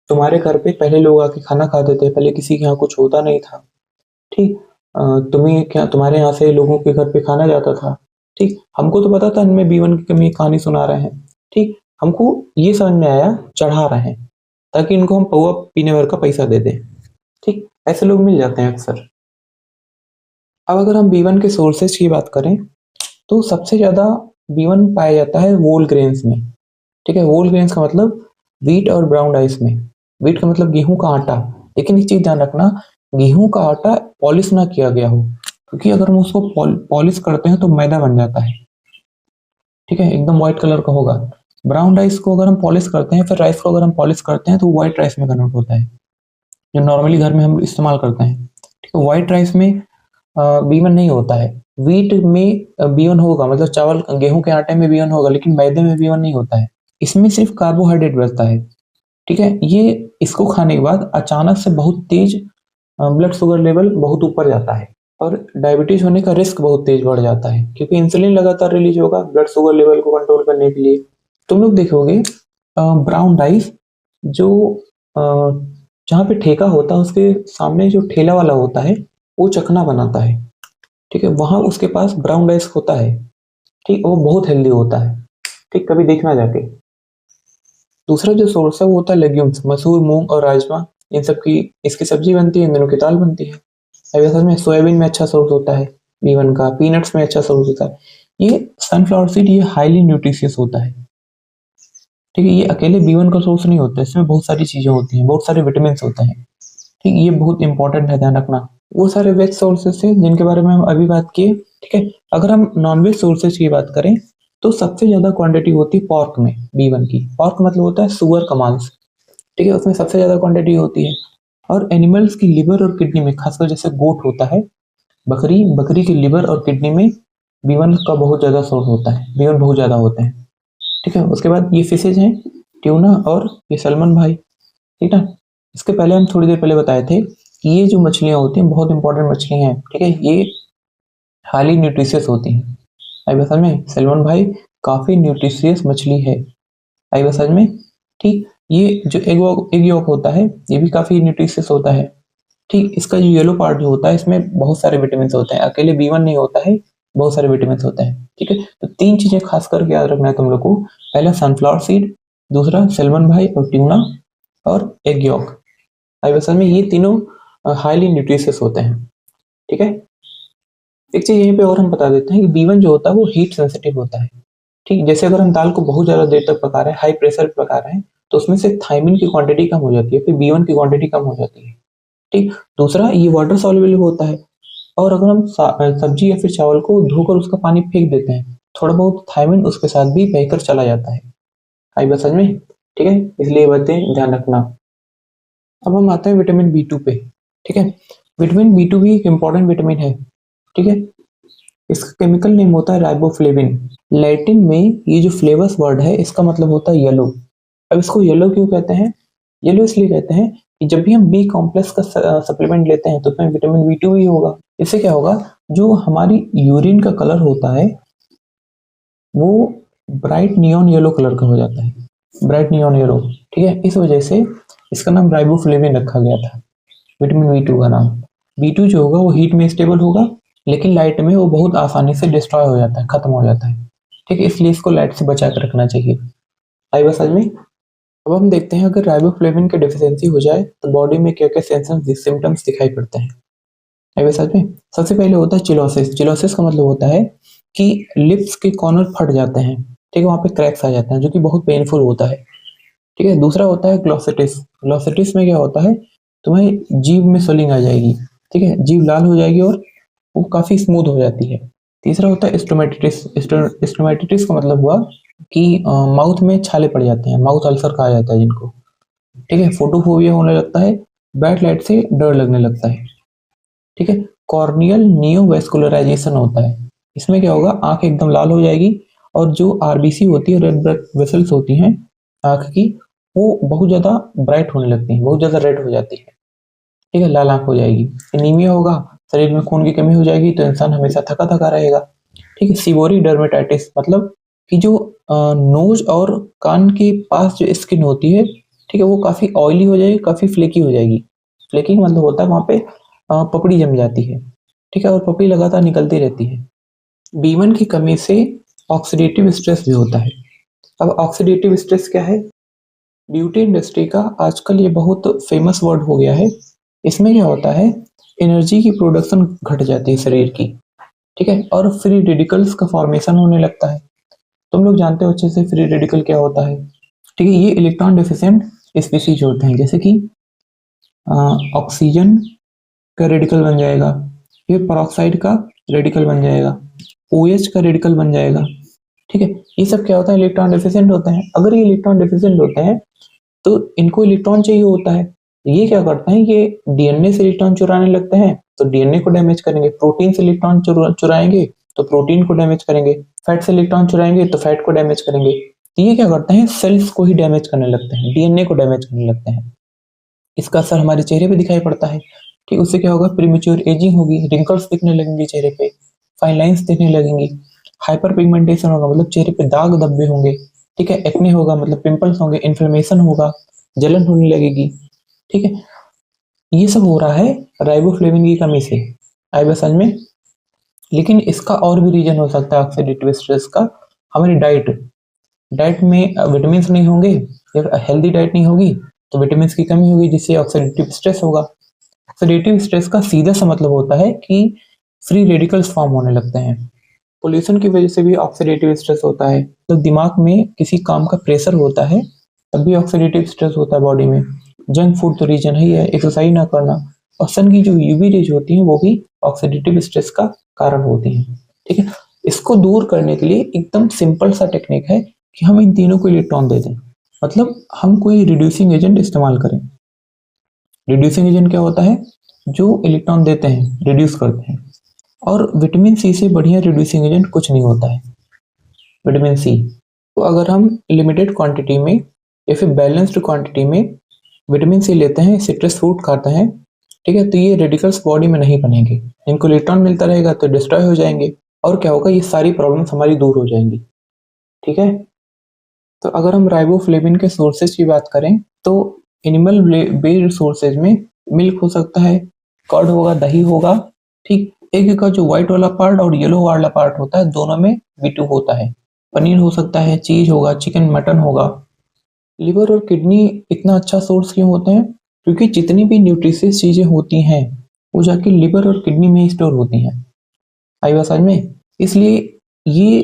तुम्हारे घर पे पहले लोग आके खाना खाते थे, पहले किसी के यहाँ कुछ होता नहीं था। ठीक, तुम्हें क्या, तुम्हारे यहाँ से लोगों के घर पे खाना जाता था। ठीक, हमको तो पता था इनमें B1 की कमी, कहानी सुना रहे हैं। ठीक, हमको ये समझ में आया चढ़ा रहे हैं, ताकि इनको हम पौवा पीने भर का पैसा दे दें। ठीक, ऐसे लोग मिल जाते हैं अक्सर। अब अगर हम B1 के सोर्सेज की बात करें, तो सबसे ज्यादा B1 पाया जाता है वोल ग्रेन्स में। ठीक है, वोल ग्रेन्स का मतलब व्हीट और ब्राउन राइस में। व्हीट का मतलब गेहूं का आटा, लेकिन एक चीज ध्यान रखना, गेहूं का आटा पॉलिश ना किया गया हो, क्योंकि अगर हम उसको पॉलिश करते हैं तो मैदा बन जाता है। ठीक है, एकदम व्हाइट कलर का होगा। ब्राउन राइस को अगर हम पॉलिश करते हैं, फिर राइस को अगर हम पॉलिश करते हैं तो व्हाइट राइस में कन्वर्ट होता है, जो नॉर्मली घर में हम इस्तेमाल करते हैं। ठीक है, व्हाइट राइस में B1 नहीं होता है। व्हीट में B1 होगा, मतलब चावल गेहूं के आटे में B1 होगा, लेकिन मैदे में B1 नहीं होता है। इसमें सिर्फ कार्बोहाइड्रेट बचता है। ठीक है, ये इसको खाने के बाद अचानक से बहुत तेज ब्लड शुगर लेवल बहुत ऊपर जाता है, और डायबिटीज होने का रिस्क बहुत तेज बढ़ जाता है, क्योंकि इंसुलिन लगातार रिलीज होगा ब्लड शुगर लेवल को कंट्रोल करने के लिए। तुम लोग देखोगे ब्राउन राइस, जो जहाँ पे ठेका होता है उसके सामने जो ठेला वाला होता है वो चखना बनाता है। ठीक है, वहां उसके पास ब्राउन राइस होता है। ठीक, वो बहुत हेल्दी होता है। ठीक, कभी देखना जाके। दूसरा जो सोर्स है वो होता है लेग्यूम्स, मसूर, मूंग और राजमा। इन सब की इसकी सब्जी बनती है, इन दोनों की दाल बनती है। अब असल में सोयाबीन में अच्छा सोर्स होता है B1 का, पीनट्स में अच्छा सोर्स होता है। ये सनफ्लावर सीड, ये हाईली न्यूट्रिशियस होता है। ठीक है, ये अकेले B1 का सोर्स नहीं होता है, इसमें बहुत सारी चीजें होती हैं, बहुत सारे विटामिन होते हैं। ठीक, ये बहुत इंपॉर्टेंट है, ध्यान रखना। वो सारे वेज सोर्सेज थे जिनके बारे में हम अभी बात किए। ठीक है, अगर हम नॉन वेज सोर्सेज की बात करें, तो सबसे ज्यादा क्वांटिटी होती है पॉर्क में B1 की। पॉर्क मतलब होता है सुअर का मांस। ठीक है, उसमें सबसे ज्यादा क्वांटिटी होती है। और एनिमल्स की लिवर और किडनी में, खासकर जैसे गोट होता है, बकरी, बकरी की लिवर और किडनी में B1 का बहुत ज्यादा सोर्स होता है, B1 बहुत ज्यादा होते हैं। ठीक है, उसके बाद ये फिशेज हैं, ट्यूना और ये सलमन भाई। ठीक है, इसके पहले हम थोड़ी देर पहले बताए थे कि ये जो मछलियां होती हैं बहुत इंपॉर्टेंट मछलियां हैं। ठीक है, ये हाईली न्यूट्रिशियस होती हैं। आई बस समझ में, सैल्मन भाई काफी न्यूट्रिशियस मछली है। आई बस समझ में। ठीक, ये जो एग यॉक होता है ये भी काफी न्यूट्रिशियस होता है। ठीक, इसका जो येलो पार्ट जो होता है इसमें बहुत सारे विटामिन होते हैं, अकेले B1 नहीं होता है, बहुत सारे विटामिन होते हैं। ठीक है, तो तीन चीजें खास करके याद रखना है तुम लोग को। पहला सनफ्लावर सीड, दूसरा सैल्मन भाई और ट्यूना, और एग यॉक। आई बस समझ में, ये तीनों हाईली न्यूट्रिशियस होते हैं। ठीक है, एक चीज यहीं पे और हम बता देते हैं कि B1 जो होता है वो हीट सेंसिटिव होता है। ठीक, जैसे अगर हम दाल को बहुत ज्यादा देर तक पका रहे हैं, हाई प्रेशर पे पका रहे हैं, तो उसमें से थायमिन की क्वांटिटी कम हो जाती है, फिर B1 की क्वांटिटी कम हो जाती है। ठीक, दूसरा ये वाटर सॉल्युबल होता है, और अगर हम सब्जी या फिर चावल को धोकर उसका पानी फेंक देते हैं, थोड़ा बहुत थायमिन उसके साथ भी बहकर चला जाता है। आई बात समझ में। ठीक है, इसलिए ये बातें ध्यान रखना। अब हम आते हैं विटामिन B2 पे। ठीक है, विटामिन B2 भी एक इम्पॉर्टेंट विटामिन है। ठीक है, इसका केमिकल नेम होता है राइबोफ्लेविन। लैटिन में ये जो फ्लेवस वर्ड है इसका मतलब होता है येलो। अब इसको येलो क्यों कहते हैं? येलो इसलिए कहते हैं कि जब भी हम बी कॉम्प्लेक्स का सप्लीमेंट लेते हैं तो उसमें विटामिन बी2 भी होगा। इससे क्या होगा, जो हमारी यूरिन का कलर होता है वो ब्राइट नियॉन येलो कलर का हो जाता है, ब्राइट नियॉन येलो। ठीक है, इस वजह से इसका नाम राइबोफ्लेविन रखा गया था, विटामिन बी2 का नाम। बी2 जो होगा वो हीट में स्टेबल होगा, लेकिन लाइट में वो बहुत आसानी से डिस्ट्रॉय हो जाता है, खत्म हो जाता है। ठीक है, इसलिए इसको लाइट से बचा कर रखना चाहिए। आई बस आज में अब हम देखते हैं अगर राइबोफ्लेविन की डेफिशिएंसी हो जाए तो बॉडी में क्या क्या सिम्टम्स दिखाई पड़ते हैं। आई बस आज में सबसे पहले होता है चिलोसिस। चिलोसिस का मतलब होता है कि लिप्स के कॉर्नर फट जाते हैं। ठीक है, वहां पे क्रैक्स आ जाते हैं जो कि बहुत पेनफुल होता है। ठीक है, दूसरा होता है ग्लोसिटिस। ग्लोसिटिस में क्या होता है, तुम्हें जीभ में स्वेलिंग आ जाएगी। ठीक है, जीभ लाल हो जाएगी और वो काफी स्मूथ हो जाती है। तीसरा होता है स्टोमेटिटिस। स्टोमेटिटिस का मतलब हुआ कि माउथ में छाले पड़ जाते हैं, माउथ अल्सर कहा जाता है जिनको। ठीक है, फोटोफोबिया होने लगता है, ब्राइट लाइट से डर लगने लगता है। ठीक है, कॉर्नियल नियोवैस्कुलराइजेशन होता है। इसमें क्या होगा, आंख एकदम लाल हो जाएगी और जो आरबीसी होती है, रेड ब्लड वेसल्स होती हैं आंख की, वो बहुत ज्यादा ब्राइट होने लगती हैं, बहुत ज्यादा रेड हो जाती है। ठीक है, लाल आंख हो जाएगी। एनीमिया होगा, शरीर में खून की कमी हो जाएगी तो इंसान हमेशा थका थका रहेगा। ठीक है, सिवोरी डर्मेटाइटिस मतलब कि जो नोज और कान के पास जो स्किन होती है, ठीक है, वो काफी ऑयली हो जाएगी, काफी फ्लेकी हो जाएगी। फ्लेकी का मतलब होता है वहां पे पपड़ी जम जाती है। ठीक है, और पपड़ी लगातार निकलती रहती है। B1 की कमी से ऑक्सीडेटिव स्ट्रेस भी होता है। अब ऑक्सीडेटिव स्ट्रेस क्या है? ब्यूटी इंडस्ट्री का आजकल ये बहुत फेमस वर्ड हो गया है। इसमें क्या होता है, एनर्जी की प्रोडक्शन घट जाती है शरीर की। ठीक है, और फ्री रेडिकल्स का फॉर्मेशन होने लगता है। तुम लोग जानते हो अच्छे से फ्री रेडिकल क्या होता है। ठीक है, ये इलेक्ट्रॉन डेफिशिएंट स्पीसीज होते हैं, जैसे कि ऑक्सीजन का रेडिकल बन जाएगा, फिर परऑक्साइड का रेडिकल बन जाएगा, OH का रेडिकल बन जाएगा। ठीक है, ये सब क्या होता है, इलेक्ट्रॉन डेफिशिएंट होते हैं। अगर ये इलेक्ट्रॉन डेफिशिएंट होते हैं तो इनको इलेक्ट्रॉन चाहिए होता है। ये क्या करते हैं, ये डीएनए से इलेक्ट्रॉन चुराने लगते हैं तो डीएनए को डैमेज करेंगे। प्रोटीन से इलेक्ट्रॉन चुराएंगे तो प्रोटीन को डैमेज करेंगे। फैट से इलेक्ट्रॉन चुराएंगे तो फैट को डैमेज करेंगे। तो ये क्या करते हैं, सेल्स को ही डैमेज करने लगते हैं, डीएनए को डैमेज करने लगते हैं। इसका असर हमारे चेहरे पे दिखाई पड़ता है। ठीक, उससे क्या होगा, प्रीमेच्योर एजिंग होगी, रिंकल्स दिखने लगेंगे चेहरे पे, फाइन लाइंस दिखने लगेंगी, हाइपर पिगमेंटेशन होगा मतलब चेहरे पे दाग धब्बे होंगे। ठीक है, एक्ने होगा मतलब पिंपल्स होंगे, इन्फ्लेमेशन होगा, जलन होने लगेगी। ठीक है, ये सब हो रहा है राइबोफ्लेविन की कमी से। आई बस समझ में। लेकिन इसका और भी रीजन हो सकता है ऑक्सीडेटिव स्ट्रेस का। हमारी डाइट डाइट में विटामिन नहीं होंगे या हेल्दी डाइट नहीं होगी तो विटामिन की कमी होगी, जिससे ऑक्सीडेटिव स्ट्रेस होगा। ऑक्सीडेटिव स्ट्रेस का सीधा सा मतलब होता है कि फ्री रेडिकल्स फॉर्म होने लगते हैं। पोल्यूशन की वजह से भी ऑक्सीडेटिव स्ट्रेस होता है। तो दिमाग में किसी काम का प्रेशर होता है तब भी ऑक्सीडेटिव स्ट्रेस होता है बॉडी में। जंक फूड तो रीजन ही है, एक्सरसाइज ना करना, और सन की जो यूवी रेज होती हैं वो भी ऑक्सीडेटिव स्ट्रेस का कारण होती हैं। ठीक है, इसको दूर करने के लिए एकदम सिंपल सा टेक्निक है कि हम इन तीनों को इलेक्ट्रॉन दे दें। मतलब हम कोई रिड्यूसिंग एजेंट इस्तेमाल करें। रिड्यूसिंग एजेंट क्या होता है, जो इलेक्ट्रॉन देते हैं, रिड्यूस करते हैं। और विटामिन सी से बढ़िया रिड्यूसिंग एजेंट कुछ नहीं होता है, विटामिन सी। तो अगर हम लिमिटेड क्वांटिटी में या फिर बैलेंस्ड क्वांटिटी में विटामिन सी लेते हैं, सिट्रस फ्रूट खाते हैं, ठीक है, तो ये रेडिकल्स बॉडी में नहीं बनेंगे, इनको इलेक्ट्रॉन मिलता रहेगा तो डिस्ट्रॉय हो जाएंगे और क्या होगा, ये सारी प्रॉब्लम्स हमारी दूर हो जाएंगी। ठीक है, तो अगर हम राइबोफ्लेविन के सोर्सेज की बात करें तो एनिमल बेस्ड सोर्सेज में मिल्क हो सकता है, कर्ड होगा, दही होगा। ठीक, एग का जो व्हाइट वाला पार्ट और येलो वाला पार्ट होता है दोनों में B2 होता है। पनीर हो सकता है, चीज होगा, चिकन मटन होगा। लिवर और किडनी इतना अच्छा सोर्स क्यों होते हैं, क्योंकि जितनी भी न्यूट्रिशियस चीजें होती हैं वो जाके लिवर और किडनी में ही स्टोर होती हैं। आई बात समझ में। इसलिए ये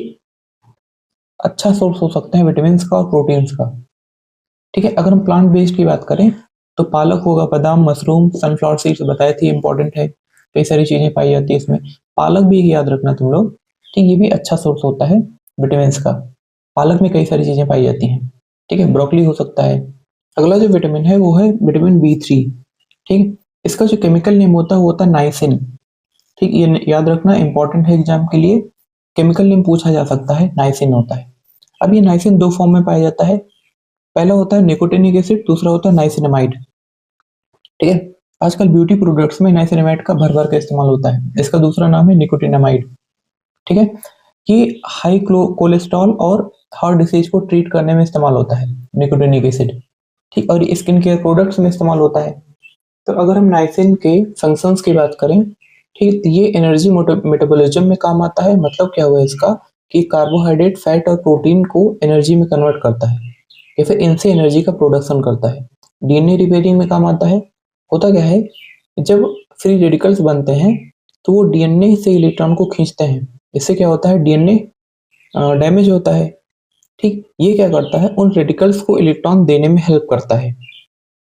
अच्छा सोर्स हो सकते हैं विटामिन का और प्रोटीन्स का। ठीक है, अगर हम प्लांट बेस्ड की बात करें तो पालक होगा, बादाम, मशरूम, सनफ्लावर सीड्स बताए थे, इंपॉर्टेंट है, कई सारी चीजें पाई जाती है इसमें। पालक भी याद रखना तुम लोग। ठीक, ये भी अच्छा सोर्स होता है विटामिन का। पालक में कई सारी चीजें पाई जाती हैं। ठीक है, ब्रोकली हो सकता है। अगला जो विटामिन है वो है विटामिन B3। ठीक है, इसका जो केमिकल नेम होता है वो होता है नाइसिन। ठीक, ये याद रखना इंपॉर्टेंट है एग्जाम के लिए। केमिकल नेम पूछा जा सकता है, नाइसिन होता है। अब ये नाइसिन दो फॉर्म में पाया जाता है, पहला होता है निकोटिनिक एसिड, दूसरा होता है नाइसिनामाइड। ठीक है, आजकल ब्यूटी प्रोडक्ट्स में नाइसिनामाइड का भर भर का इस्तेमाल होता है, इसका दूसरा नाम है निकोटिनामाइड। ठीक है, ये हाई कोलेस्ट्रॉल और हार्ट डिसीज को ट्रीट करने में इस्तेमाल होता है निकोटिनिक एसिड। ठीक, और ये स्किन केयर प्रोडक्ट्स में इस्तेमाल होता है। तो अगर हम नाइसिन के फंक्शंस की बात करें, ठीक, तो ये एनर्जी मेटाबॉलिज्म में काम आता है। मतलब क्या हुआ इसका कि कार्बोहाइड्रेट, फैट और प्रोटीन को एनर्जी में कन्वर्ट करता है या फिर इनसे एनर्जी का प्रोडक्शन करता है। डीएनए रिपेयरिंग में काम आता है। होता क्या है, जब फ्री रेडिकल्स बनते हैं तो वो डीएनए से इलेक्ट्रॉन को खींचते हैं, इससे क्या होता है, डीएनए डैमेज होता है। ठीक, ये क्या करता है, उन रेडिकल्स को इलेक्ट्रॉन देने में हेल्प करता है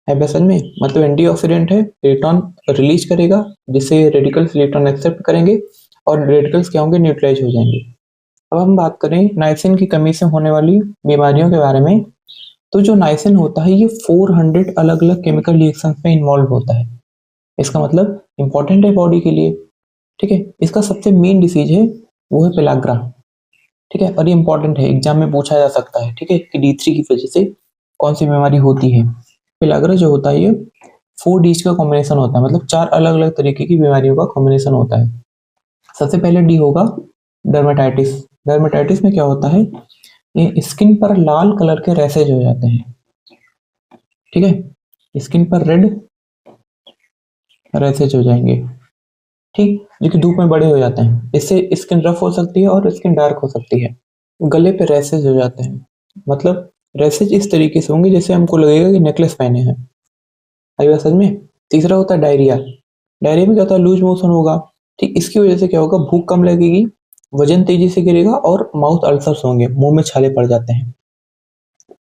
बस में, मतलब एंटीऑक्सीडेंट है, इलेक्ट्रॉन रिलीज करेगा जिससे रेडिकल्स इलेक्ट्रॉन एक्सेप्ट करेंगे और रेडिकल्स क्या होंगे, न्यूट्रलाइज हो जाएंगे। अब हम बात करें नाइसिन की कमी से होने वाली बीमारियों के बारे में, तो जो नाइसिन होता है ये 400 अलग अलग केमिकल रिएक्शंस में इन्वॉल्व होता है। इसका मतलब इंपॉर्टेंट है बॉडी के लिए। ठीक है, इसका सबसे मेन डिसीज है वो है पेलाग्रा। ठीक है, और ये इंपॉर्टेंट है, एग्जाम में पूछा जा सकता है। ठीक है, कि D3 की वजह से कौन सी बीमारी होती है। पेलाग्रा जो होता है ये 4 Ds का कॉम्बिनेशन होता है, मतलब 4 अलग अलग तरीके की बीमारियों का कॉम्बिनेशन होता है। सबसे पहले डी होगा डर्मेटाइटिस। डर्मेटाइटिस में क्या होता है, ये स्किन पर लाल कलर के रैसेज हो जाते हैं। ठीक है, स्किन पर रेड रैसेज हो जाएंगे। ठीक, जो कि धूप में बड़े हो जाते हैं, इससे स्किन रफ हो सकती है और स्किन डार्क हो सकती है। गले पे रैसेज हो जाते हैं, मतलब रैसेज इस तरीके से होंगे जैसे हमको लगेगा कि नेकलेस पहने हैं। आई बात समझ में। तीसरा होता है डायरिया। डायरिया में क्या होता है, लूज मोशन होगा। ठीक, इसकी वजह से क्या होगा, भूख कम लगेगी, वजन तेजी से गिरेगा और माउथ अल्सर्स होंगे, मुंह में छाले पड़ जाते हैं।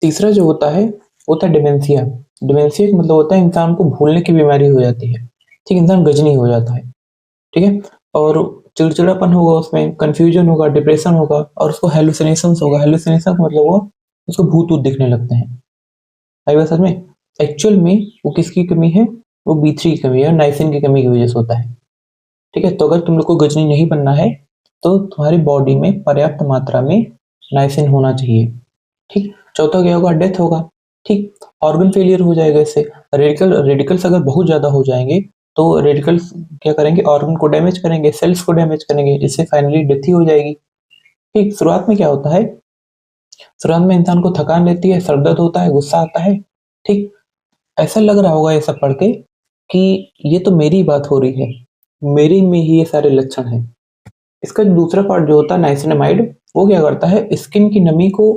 तीसरा जो होता है डिमेंशिया। डिमेंशिया का मतलब होता है इंसान को भूलने की बीमारी हो जाती है। ठीक, इंसान गजनी हो जाता है। ठीक है, और चिड़चिड़ापन होगा, उसमें कंफ्यूजन होगा, डिप्रेशन होगा और उसको हेलुसिनेशंस होगा। हेलुसिनेशन का मतलब हुआ उसको भूत ऊत दिखने लगते हैं। आई बात समझ में। एक्चुअल में वो किसकी कमी है, वो B3 की कमी है, नाइसिन की कमी की वजह से होता है। ठीक है, तो अगर तुम लोग को गजनी नहीं बनना है तो तुम्हारी बॉडी में पर्याप्त मात्रा में नाइसिन होना चाहिए। ठीक, चौथा क्या होगा, डेथ होगा। ठीक, ऑर्गन फेलियर हो जाएगा इससे। रेडिकल्स अगर बहुत ज्यादा हो जाएंगे तो रेडिकल्स क्या करेंगे, ऑर्गन को डैमेज करेंगे, सेल्स को डैमेज करेंगे, इससे फाइनली डेथ ही हो जाएगी। ठीक, शुरुआत में क्या होता है, शुरुआत में इंसान को थकान रहती है, सर दर्द होता है, गुस्सा आता है। ठीक, ऐसा लग रहा होगा ये सब पढ़ के कि ये तो मेरी बात हो रही है, मेरे में ही ये सारे लक्षण हैं। इसका दूसरा पार्ट जो होता है नाइसिनामाइड, वो क्या करता है, स्किन की नमी को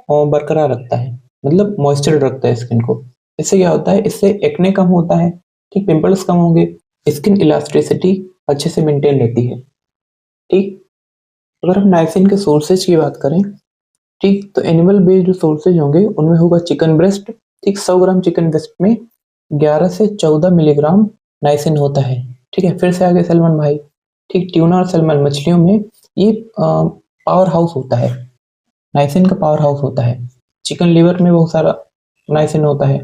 बरकरार रखता है, मतलब मॉइस्चर रखता है स्किन को। इससे क्या होता है, इससे एक्ने कम होता है। ठीक, पिंपल्स कम होंगे, स्किन इलास्टिसिटी अच्छे से मेंटेन रहती है। ठीक, अगर हम नाइसिन के सोर्सेज की बात करें, ठीक, तो एनिमल बेस्ड जो सोर्सेज होंगे उनमें होगा चिकन ब्रेस्ट। ठीक, 100 ग्राम चिकन ब्रेस्ट में 11 से 14 मिलीग्राम नाइसिन होता है। ठीक है, फिर से आगे सैल्मन भाई। ठीक, ट्यूना और सैल्मन मछलियों में ये पावर हाउस होता है, नाइसिन का पावर हाउस होता है। चिकन लिवर में बहुत सारा नाइसिन होता है।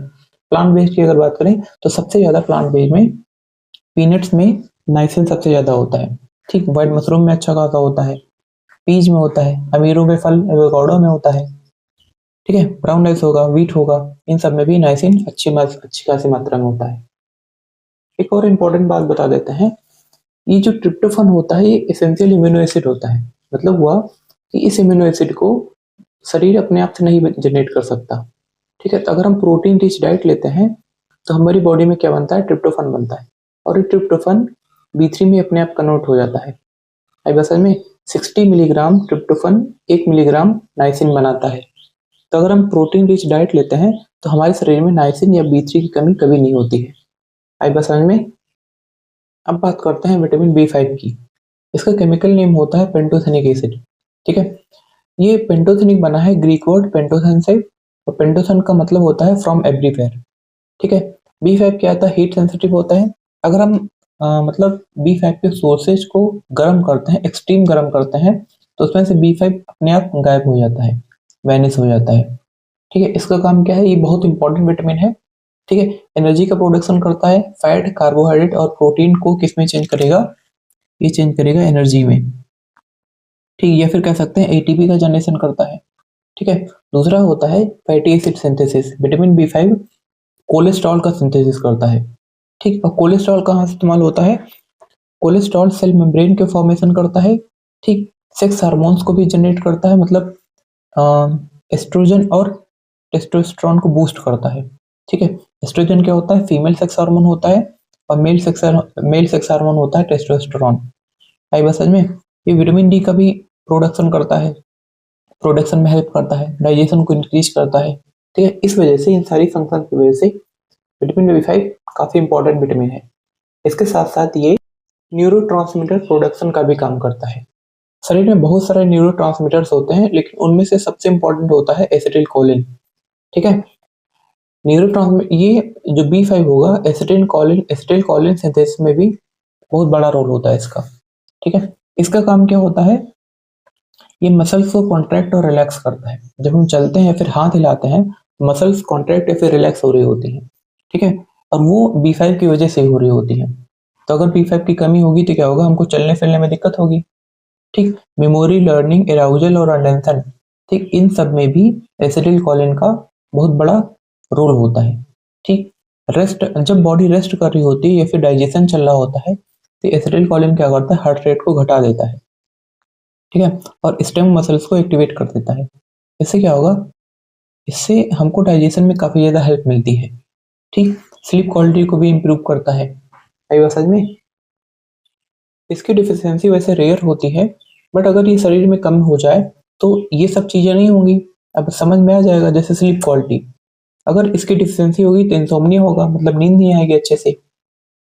प्लांट बेस्ड की अगर बात करें तो सबसे ज्यादा प्लांट बेस्ड में पीनट्स में नाइसिन सबसे ज्यादा होता है। ठीक, व्हाइट मशरूम में अच्छा खासा होता है, पीज में होता है, अमीरों के फल एवोकाडो में होता है। ठीक है, ब्राउन राइस होगा, व्हीट होगा, इन सब में भी नाइसिन अच्छी खासी मात्रा में होता है। एक और इम्पोर्टेंट बात बता देते हैं, ये जो ट्रिप्टोफन होता है ये एसेंशियल इम्यूनो एसिड होता है। मतलब हुआ कि इस इम्यूनो एसिड को शरीर अपने आप से नहीं जनरेट कर सकता। ठीक है, तो अगर हम प्रोटीन रिच डाइट लेते हैं तो हमारी बॉडी में क्या बनता है, ट्रिप्टोफन बनता है, और ये ट्रिप्टोफन B3 में अपने आप कन्वर्ट हो जाता है। अब असल में 60 मिलीग्राम ट्रिप्टोफन 1 मिलीग्राम नाइसिन बनाता है। तो अगर हम प्रोटीन रिच डाइट लेते हैं तो हमारे शरीर में नाइसिन या B3 की कमी कभी नहीं होती है। आई बात समझ में। अब बात करते हैं विटामिन B5 की। इसका केमिकल नेम होता है पेंटोथेनिक एसिड। ठीक है, ये पेंटोथेनिक बना है ग्रीक वर्ड पेंटोथेन से, और पेंटोथेन का मतलब होता है फ्रॉम एवरीवेयर। ठीक है, B5 क्या आता है, हीट सेंसिटिव होता है। अगर हम मतलब B5 के सोर्सेज को गर्म करते हैं, एक्सट्रीम गर्म करते हैं, तो उसमें से B5 अपने आप गायब हो जाता है, वैनिश हो जाता है। ठीक है, इसका काम क्या है, ये बहुत इंपॉर्टेंट विटामिन है। ठीक है, एनर्जी का प्रोडक्शन करता है, फैट, कार्बोहाइड्रेट और प्रोटीन को किस में चेंज करेगा, ये चेंज करेगा एनर्जी में, ठीक। या फिर कह सकते हैं एटीपी का जनरेशन करता है, ठीक है। दूसरा होता है fatty acid synthesis. Vitamin B5 cholesterol का सिंथेसिस करता है, ठीक। और कोलेस्ट्रॉल कहाँ इस्तेमाल होता है? कोलेस्ट्रॉल सेल मेम्ब्रेन के फॉर्मेशन करता है, ठीक। सेक्स हार्मोन्स को भी जनरेट करता है, मतलब एस्ट्रोजन और टेस्टोस्टेरोन को बूस्ट करता है, ठीक है। एस्ट्रोजन क्या होता है? फीमेल सेक्स हार्मोन होता है, और मेल सेक्स हार्मोन होता है टेस्टोस्टेरोन। आई बस समझ में? ये विटामिन डी का भी प्रोडक्शन करता है, प्रोडक्शन में हेल्प करता है, डाइजेशन को इंक्रीज करता है, ठीक है। इस वजह से, इन सारी फंक्शन की वजह से विटामिन B5 काफी इंपॉर्टेंट विटामिन है। इसके साथ साथ ये न्यूरोट्रांसमीटर प्रोडक्शन का भी काम करता है। शरीर में बहुत सारे न्यूरोट्रांसमीटर्स होते हैं, लेकिन उनमें से सबसे इंपॉर्टेंट होता है एसिटिलकोलिन, ठीक है। न्यूरोट्रांसमीटर, ये जो B5 होगा, एसिटिलकोलिन सिंथेसिस में भी बहुत बड़ा रोल होता है इसका, ठीक है। इसका काम क्या होता है? ये मसल्स को कॉन्ट्रैक्ट और रिलैक्स करता है। जब हम चलते हैं या फिर हाथ हिलाते हैं, मसल्स कॉन्ट्रैक्ट या फिर रिलैक्स हो रही होती हैं, ठीक है। और वो B5 की वजह से हो रही होती है। तो अगर B5 की कमी होगी तो क्या होगा? हमको चलने फिरने में दिक्कत होगी, ठीक। मेमोरी, लर्निंग, एराउजल और अटेंशन, ठीक, इन सब में भी एसिटिलकोलिन का बहुत बड़ा रोल होता है, ठीक। रेस्ट, जब बॉडी रेस्ट कर रही होती है या फिर डाइजेशन चल रहा होता है, तो एसिटिलकोलिन क्या करता है? हार्ट रेट को घटा देता है, ठीक है। और स्टेम मसल्स को एक्टिवेट कर देता है। इससे क्या होगा? इससे हमको डाइजेशन में काफी ज्यादा हेल्प मिलती है, ठीक। स्लीप क्वालिटी को भी इम्प्रूव करता है। आई बात समझ में? इसकी डिफिशियंसी वैसे रेयर होती है, बट अगर ये शरीर में कम हो जाए तो ये सब चीजें नहीं होंगी। अब समझ में आ जाएगा, जैसे स्लीप क्वालिटी, अगर इसकी डिफिशियंसी होगी तो इंसोम्निया होगा, मतलब नींद नहीं आएगी अच्छे से,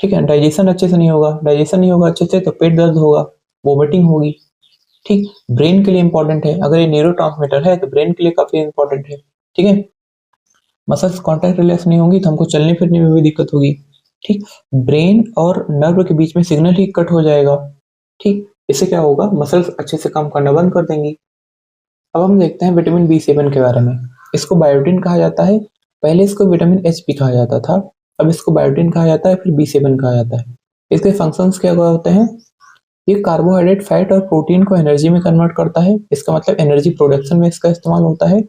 ठीक है। डाइजेशन अच्छे से नहीं होगा, डाइजेशन नहीं होगा अच्छे से तो पेट दर्द होगा, वोमिटिंग होगी, ठीक। ब्रेन के लिए इंपॉर्टेंट है, अगर ये न्यूरोट्रांसमीटर है तो ब्रेन के लिए काफी इंपॉर्टेंट है, ठीक है। मसल्स कॉन्टैक्ट रिलैक्स नहीं होंगी तो हमको चलने फिरने में भी दिक्कत होगी, ठीक। ब्रेन और नर्व के बीच में सिग्नल ही कट हो जाएगा, ठीक। इससे क्या होगा? मसल्स अच्छे से काम करना बंद कर देंगी। अब हम देखते हैं विटामिन B7 के बारे में। इसको बायोटिन कहा जाता है, पहले इसको विटामिन H भी कहा जाता था, अब इसको बायोटिन कहा जाता है, फिर B7 कहा जाता है। इसके फंक्शंस क्या होते हैं? ये कार्बोहाइड्रेट, फैट और प्रोटीन को एनर्जी में कन्वर्ट करता है, इसका मतलब एनर्जी प्रोडक्शन में इसका इस्तेमाल होता है।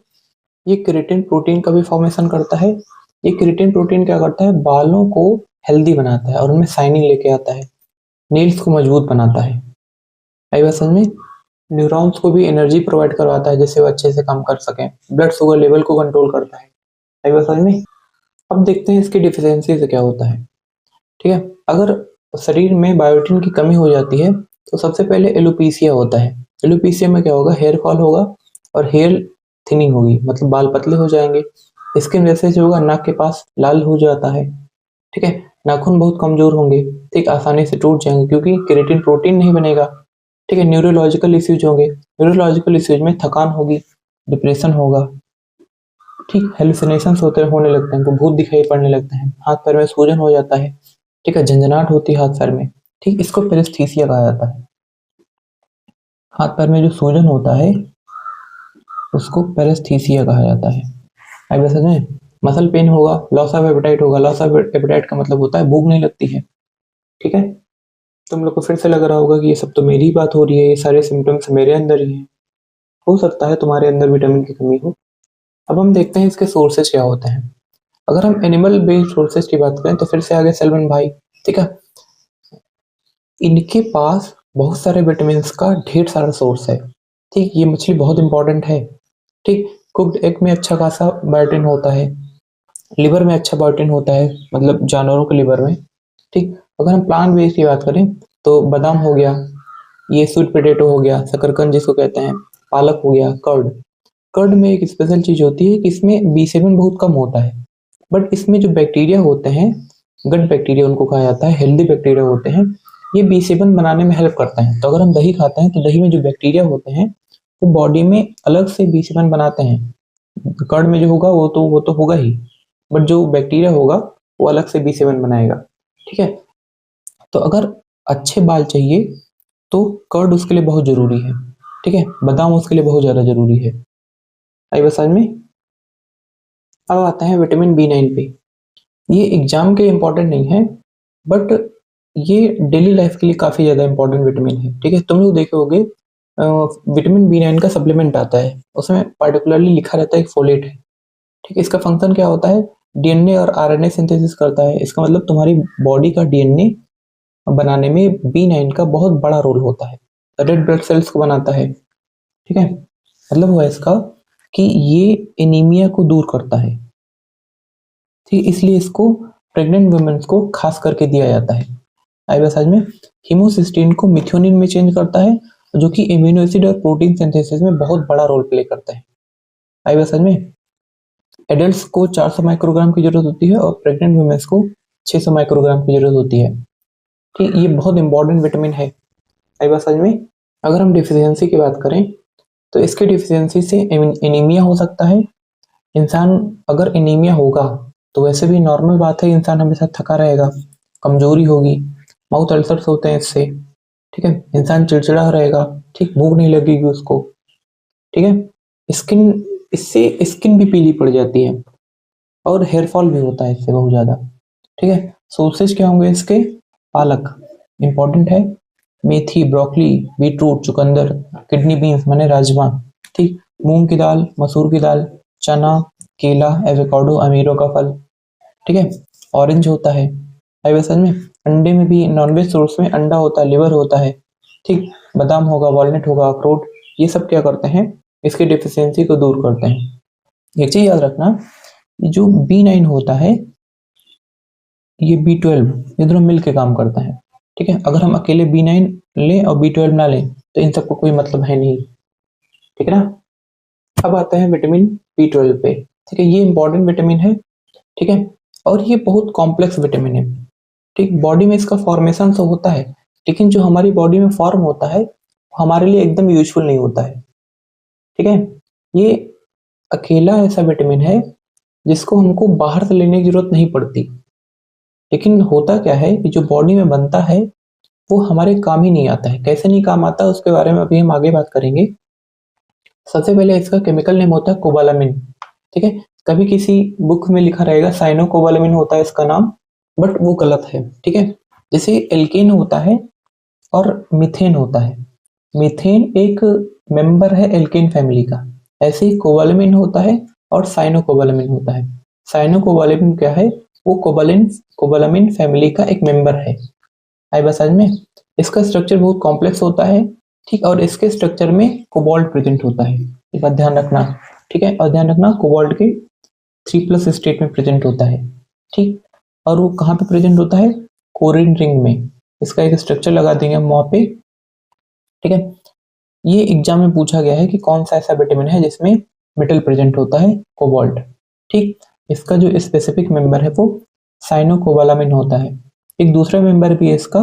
ये क्रिएटिन प्रोटीन का भी फॉर्मेशन करता है। ये क्रिएटिन प्रोटीन क्या करता है? बालों को हेल्दी बनाता है और उनमें शाइनिंग लेके आता है, नेल्स को मजबूत बनाता है। आई बात समझ में? न्यूरॉन्स को भी एनर्जी प्रोवाइड करवाता है जिससे वो अच्छे से काम कर सकें। ब्लड शुगर लेवल को कंट्रोल करता है। आई बात समझ में? अब देखते हैं इसकी डिफिशियंसी से क्या होता है, ठीक है। अगर शरीर में बायोटिन की कमी हो जाती है तो सबसे पहले एलोपीसिया होता है। एलोपीसिया में क्या होगा? हेयर फॉल होगा और हेयर थिनिंग होगी, मतलब बाल पतले हो जाएंगे। स्किन जैसे जो होगा, नाक के पास लाल हो जाता है, ठीक है। नाखून बहुत कमजोर होंगे, ठीक, आसानी से टूट जाएंगे क्योंकि केराटिन प्रोटीन नहीं बनेगा, ठीक है। न्यूरोलॉजिकल इश्यूज होंगे, न्यूरोलॉजिकल इश्यूज में थकान होगी, डिप्रेशन होगा, ठीक। हेलुसिनेशंस होने लगते हैं, भूत दिखाई पड़ने लगते हैं, हाथ पैर में सूजन हो जाता है, ठीक है, झंझनाहट होती है हाथ पैर में, ठीक। इसको पेरेस्थीसिया कहा जाता है। हाथ पैर में जो सूजन होता है उसको पेरेस्थीसिया कहा जाता है। आई बात समझ में? मसल पेन होगा, लॉस ऑफ एपेटाइट होगा। लॉस ऑफ एपेटाइट का मतलब होता है भूख नहीं लगती है, ठीक है। तुम लोग को फिर से लग रहा होगा कि ये सब तो मेरी ही बात हो रही है, ये सारे सिम्टम्स मेरे अंदर ही हैं। हो सकता है तुम्हारे अंदर विटामिन की कमी हो। अब हम देखते हैं इसके सोर्सेज क्या होते हैं। अगर हम एनिमल बेस्ड सोर्सेज की बात करें तो फिर से आगे सैल्मन भाई, ठीक है। इनके पास बहुत सारे विटामिन का ढेर सारा सोर्स है, ठीक। ये मछली बहुत इंपॉर्टेंट है, ठीक। कुक्ड एग में अच्छा खासा बायोटिन होता है, लिवर में अच्छा बायोटिन होता है, मतलब जानवरों के लिवर में, ठीक। अगर हम प्लांट बेस्ड की बात करें तो बादाम हो गया, ये स्वीट पोटैटो हो गया, शकरकंद जिसको कहते हैं, पालक हो गया, कर्ड। कर्ड में एक स्पेशल चीज होती है कि इसमें B7 बहुत कम होता है, बट इसमें जो बैक्टीरिया होते हैं, गट बैक्टीरिया उनको कहा जाता है, हेल्दी बैक्टीरिया होते हैं, ये B7 बनाने में हेल्प करते हैं। तो अगर हम दही खाते हैं तो दही में जो बैक्टीरिया होते हैं वो बॉडी में अलग से B7 बनाते हैं। कर्ड में जो होगा वो तो होगा ही, बट जो बैक्टीरिया होगा वो अलग से B7 बनाएगा, ठीक है। तो अगर अच्छे बाल चाहिए तो कर्ड उसके लिए बहुत जरूरी है, ठीक है। बादाम उसके लिए बहुत ज्यादा जरूरी है। आई बस समझ में? अब आते हैं विटामिन B9 पे। ये एग्जाम के इम्पोर्टेंट नहीं है, बट ये डेली लाइफ के लिए काफ़ी ज़्यादा इंपॉर्टेंट विटामिन है। ठीक है, तुम लोग देखे होगे विटामिन B9 का सप्लीमेंट आता है, उसमें पार्टिकुलरली लिखा रहता है एक फोलेट है। ठीक है, इसका फंक्शन क्या होता है, डीएनए और आरएनए सिंथेसिस करता है। इसका मतलब तुम्हारी बॉडी का डीएनए बनाने में B9 का बहुत बड़ा रोल होता है, रेड ब्लड सेल्स को बनाता है। ठीक है, मतलब हुआ इसका कि ये एनीमिया को दूर करता है। ठीक, इसलिए इसको प्रेग्नेंट वुमेन्स को खास करके दिया जाता है। आई बात समझ में। हीमोसिस्टीन को मिथ्योनिन में चेंज करता है, जो कि एमिनो एसिड और प्रोटीन सिंथेसिस में बहुत बड़ा रोल प्ले करता है। आई बात समझ में। एडल्ट्स को 400 माइक्रोग्राम की जरूरत होती है और प्रेग्नेंट वुमेन्स को 600 माइक्रोग्राम की जरूरत होती है। ठीक, ये बहुत इंपॉर्टेंट विटामिन है। आई बात समझ में। अगर हम डिफिशियंसी की बात करें तो इसके डिफिशियंसी से एनीमिया हो सकता है। इंसान अगर एनीमिया होगा तो वैसे भी नॉर्मल बात है, इंसान हमेशा थका रहेगा, कमजोरी होगी, माउथ अल्सर्स होते हैं इससे। ठीक है, इंसान चिड़चिड़ा रहेगा, ठीक, भूख नहीं लगेगी उसको। ठीक है, स्किन इससे स्किन भी पीली पड़ जाती है और हेयर फॉल भी होता है इससे बहुत ज़्यादा। ठीक है, सोर्सेज क्या होंगे इसके, पालक इंपॉर्टेंट है, मेथी, ब्रोकली, बीटरूट, चुकंदर, किडनी बीन्स माने राजमा, ठीक, मूंग की दाल, मसूर की दाल, चना, केला, एवोकाडो, अमीरों का फल। ठीक है, ऑरेंज होता है। आई बात समझ में। अंडे में भी नॉनवेज सोर्स में अंडा होता है, लिवर होता है। ठीक, बादाम होगा, वॉलनट होगा, अखरोट, ये सब क्या करते हैं, इसके डिफिशियंसी को दूर करते हैं। एक चीज याद रखना, जो B9 होता है ये B12 ये दोनों मिलकर काम करता है। ठीक है, अगर हम अकेले B9 लें और B12 ना लें तो इन सबको कोई मतलब है नहीं। ठीक है ना। अब आता है विटामिन B12 पे। ठीक है, ये इंपॉर्टेंट विटामिन है। ठीक है, और ये बहुत कॉम्प्लेक्स विटामिन है। ठीक, बॉडी में इसका फॉर्मेशन तो होता है, लेकिन जो हमारी बॉडी में फॉर्म होता है हमारे लिए एकदम यूजफुल नहीं होता है। ठीक है, ये अकेला ऐसा विटामिन है जिसको हमको बाहर से लेने की जरूरत नहीं पड़ती, लेकिन होता क्या है कि जो बॉडी में बनता है वो हमारे काम ही नहीं आता है। कैसे नहीं काम आता उसके बारे में अभी हम आगे बात करेंगे। सबसे पहले इसका केमिकल नेम होता है कोबालामिन। ठीक है, कभी किसी बुक में लिखा रहेगा साइनोकोबालामिन होता है इसका नाम, बट वो गलत है। ठीक है, जैसे एल्केन होता है और मीथेन होता है, मीथेन एक मेंबर है एल्केन फैमिली का, ऐसे ही कोबालामिन होता है और साइनोकोबालामिन होता है। साइनोकोबालामिन क्या है, वो कोबालामिन फैमिली का एक मेंबर है। आई बात समझ में। इसका स्ट्रक्चर बहुत कॉम्प्लेक्स होता है। ठीक, और इसके स्ट्रक्चर में कोबाल्ट प्रेजेंट होता है, ये बात ध्यान रखना। ठीक है, और ध्यान रखना कोबाल्ट के 3+ स्टेट में प्रेजेंट होता है। ठीक, और वो कहाँ पे प्रेजेंट होता है, कोरिन रिंग में। इसका एक स्ट्रक्चर लगा देंगे हम वहां पे। ठीक है, ये एग्जाम में पूछा गया है कि कौन सा ऐसा विटामिन है जिसमें मेटल प्रेजेंट होता है, कोबाल्ट। ठीक, इसका जो स्पेसिफिक मेंबर है वो साइनोकोबालामिन होता है। एक दूसरा मेंबर भी है इसका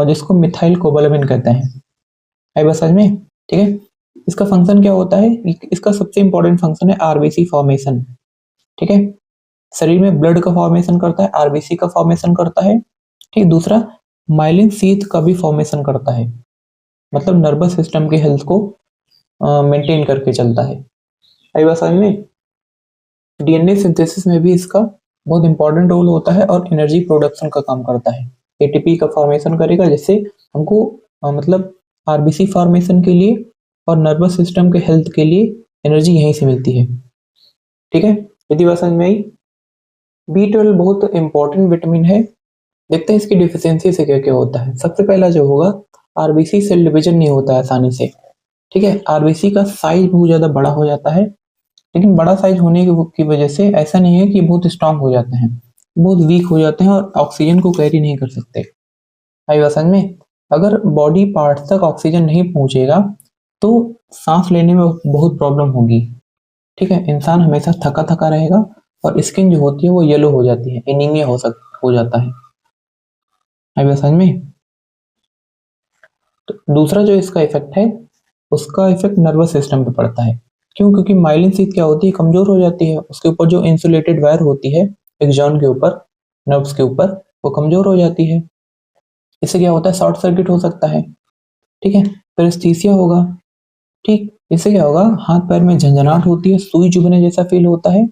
जिसको मिथाइल कोबालामिन कहते हैं। आई बात समझ में। ठीक है, इसका फंक्शन क्या होता है, इसका सबसे इंपॉर्टेंट फंक्शन है आरबीसी फॉर्मेशन। ठीक है, शरीर में ब्लड का फॉर्मेशन करता है, आरबीसी का फॉर्मेशन करता है। ठीक, दूसरा माइलिन शीथ का भी फॉर्मेशन करता है, मतलब नर्वस सिस्टम के हेल्थ को मेंटेन करके चलता है। आई बात समझ में। डीएनए सिंथेसिस में भी इसका बहुत इंपॉर्टेंट रोल होता है और एनर्जी प्रोडक्शन का काम करता है। एटीपी का फॉर्मेशन करेगा जिससे हमको मतलब आरबीसी फॉर्मेशन के लिए और नर्वस सिस्टम के हेल्थ के लिए एनर्जी यहीं से मिलती है। ठीक है, यदि बात समझ में आई। B12 बहुत इंपॉर्टेंट विटामिन है। देखते हैं इसकी डिफिशियंसी से क्या क्या होता है। सबसे पहला जो होगा, आरबीसी सेल डिवीजन नहीं होता है आसानी से। ठीक है, आरबीसी का साइज बहुत ज्यादा बड़ा हो जाता है, लेकिन बड़ा साइज होने की वजह से ऐसा नहीं है कि बहुत स्ट्रांग हो जाते हैं, बहुत वीक हो जाते हैं और ऑक्सीजन को कैरी नहीं कर सकते। आई बात समझ में। अगर बॉडी पार्ट्स तक ऑक्सीजन नहीं पहुंचेगा तो सांस लेने में बहुत प्रॉब्लम होगी। ठीक है, इंसान हमेशा थका थका रहेगा और स्किन जो होती है वो येलो हो जाती है, एनीमिया हो जाता है। आई बात समझ में। तो दूसरा जो इसका इफेक्ट है, उसका इफेक्ट नर्वस सिस्टम पे पड़ता है। क्यों, क्योंकि माइलिन शीथ क्या होती है, कमजोर हो जाती है, उसके ऊपर जो इंसुलेटेड वायर होती है एक्सॉन के ऊपर, नर्व्स के ऊपर, वो कमजोर हो जाती है। इससे क्या होता है, शॉर्ट सर्किट हो सकता है। ठीक है, पेरिस्थीसिया होगा। ठीक, इससे क्या होगा, हाथ पैर में झंझनाहट होती है, सुई चुभने जैसा फील होता है।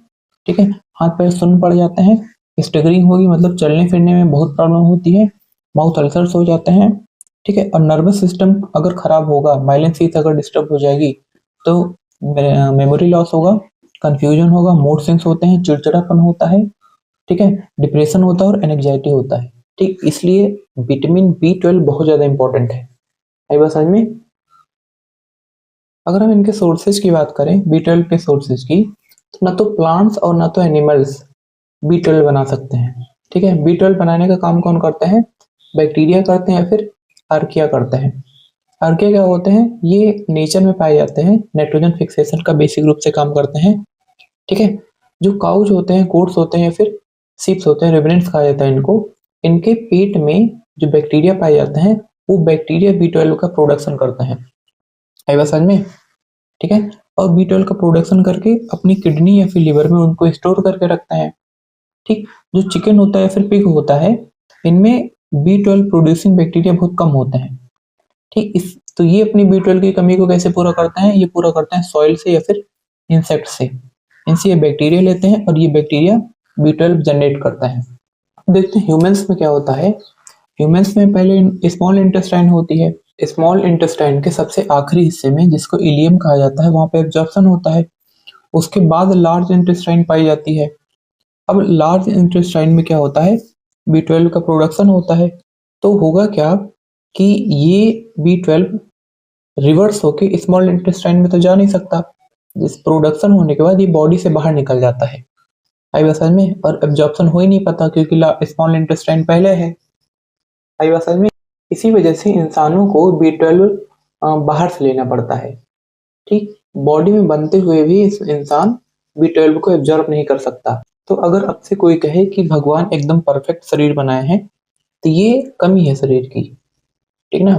ठीक है, हाथ पैर सुन्न पड़ जाते हैं। स्टगरिंग होगी, मतलब चलने फिरने में बहुत प्रॉब्लम होती है। माउथ अल्सर्स हो जाते हैं, ठीक है। और नर्वस सिस्टम अगर खराब होगा, माइलिन शीथ अगर डिस्टर्ब हो जाएगी तो मेमोरी लॉस होगा, कंफ्यूजन होगा, मूड स्विंग्स होते हैं, चिड़चिड़ापन होता है, ठीक है, डिप्रेशन होता है और एंग्जाइटी होता है, ठीक। इसलिए विटामिन B12 बहुत ज्यादा इंपॉर्टेंट है। आई बात समझ में? अगर हम इनके सोर्सेज की बात करें, B12 के सोर्सेज की, तो ना तो प्लांट्स और ना तो एनिमल्स B12 बना सकते हैं, ठीक है। B12 बनाने का काम कौन करते हैं? बैक्टीरिया करते हैं या फिर आर्किया करते हैं। आर्किया क्या होते हैं? ये नेचर में पाए जाते हैं, नाइट्रोजन फिक्सेशन का बेसिक रूप से काम करते हैं, ठीक है। जो काउज होते हैं, गोट्स होते हैं या फिर सीप्स होते हैं, रेमिनेंट्स कहा जाता है इनको, इनके पेट में जो बैक्टीरिया पाए जाते हैं वो बैक्टीरिया B12 का प्रोडक्शन करते हैं। आई बात समझ में? ठीक है। और B12 का प्रोडक्शन करके अपनी किडनी या फिर लिवर में उनको स्टोर करके रखते हैं, ठीक। जो चिकन होता है या फिर पिग होता है, इनमें B12 प्रोड्यूसिंग बैक्टीरिया बहुत कम होते हैं, ठीक। इस तो ये अपनी B12 की कमी को कैसे पूरा करते हैं? ये पूरा करते हैं सॉइल से या फिर इंसेक्ट से। इनसे ये बैक्टीरिया लेते हैं और ये बैक्टीरिया B12 जनरेट करता है। अब देखते हैं ह्यूमंस में क्या होता है। ह्यूमंस में पहले स्मॉल इंटेस्टाइन होती है। स्मॉल इंटेस्टाइन के सबसे आखिरी हिस्से में, जिसको इलियम कहा जाता है, वहां पे एब्जॉर्प्शन होता है। उसके बाद लार्ज इंटेस्टाइन पाई जाती है। अब लार्ज इंटेस्टाइन में क्या होता है? B12 का प्रोडक्शन होता है। तो होगा क्या कि ये B12 रिवर्स होके स्मॉल इंटेस्टाइन में तो जा नहीं सकता। जिस प्रोडक्शन होने के बाद ये बॉडी से बाहर निकल जाता है। आई बात समझ में? और एब्जॉर्प्शन हो ही नहीं पाता क्योंकि स्मॉल इंटेस्टाइन पहले है। आई बात समझ में? इसी वजह से इंसानों को B12 बाहर से लेना पड़ता है, ठीक। बॉडी में बनते हुए भी इस इंसान B12 को एब्जॉर्ब नहीं कर सकता। तो अगर अब से कोई कहे कि भगवान एकदम परफेक्ट शरीर बनाए हैं, तो ये कमी है शरीर की, ठीक ना।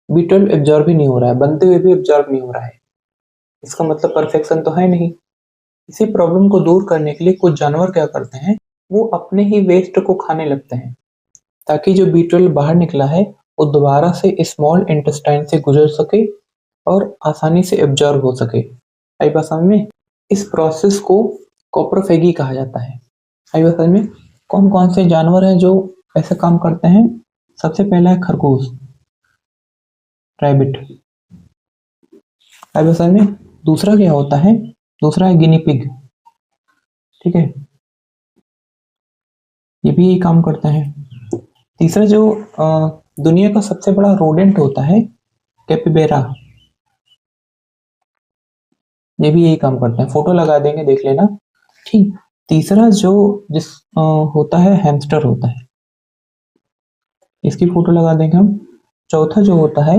B12 एब्जॉर्ब ही नहीं हो रहा है, बनते हुए भी एब्जॉर्ब नहीं हो रहा है, इसका मतलब परफेक्शन तो है नहीं। इसी प्रॉब्लम को दूर करने के लिए कुछ जानवर क्या करते हैं, वो अपने ही वेस्ट को खाने लगते हैं, ताकि जो B12 बाहर निकला है वो दोबारा से स्मॉल इंटेस्टाइन से गुजर सके और आसानी से एब्जॉर्ब हो सके। आई बात समझ में? इस प्रोसेस को कोप्रोफेगी कहा जाता है। आई बात समझ में? कौन कौन से जानवर हैं जो ऐसा काम करते हैं? सबसे पहला है खरगोश, रैबिट। आई बात समझ में? दूसरा क्या होता है? दूसरा है गिनी पिग, ठीक है, ये भी यही काम करते हैं। तीसरा जो दुनिया का सबसे बड़ा रोडेंट होता है, कैपिबेरा, ये भी यही काम करते हैं। फोटो लगा देंगे, देख लेना, ठीक। तीसरा जो जिस होता है, हैमस्टर होता है, इसकी फोटो लगा देंगे हम। चौथा जो होता है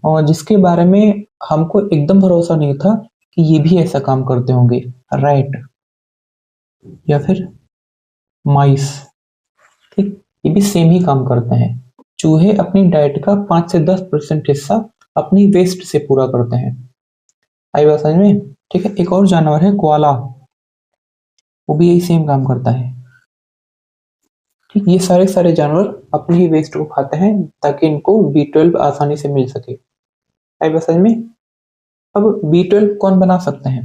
और जिसके बारे में हमको एकदम भरोसा नहीं था कि ये भी ऐसा काम करते होंगे, रैट या फिर माइस, ठीक। ये भी सेम ही काम करते हैं। चूहे अपनी डाइट का 5 से 10% हिस्सा अपनी वेस्ट से पूरा करते हैं। आई बात समझ में? ठीक है। एक और जानवर है कोआला, वो भी यही सेम काम करता है, ठीक। ये सारे सारे जानवर अपनी ही वेस्ट को खाते हैं ताकि इनको B12 आसानी से मिल सके। आई बात समझ में? अब B12 कौन बना सकते हैं?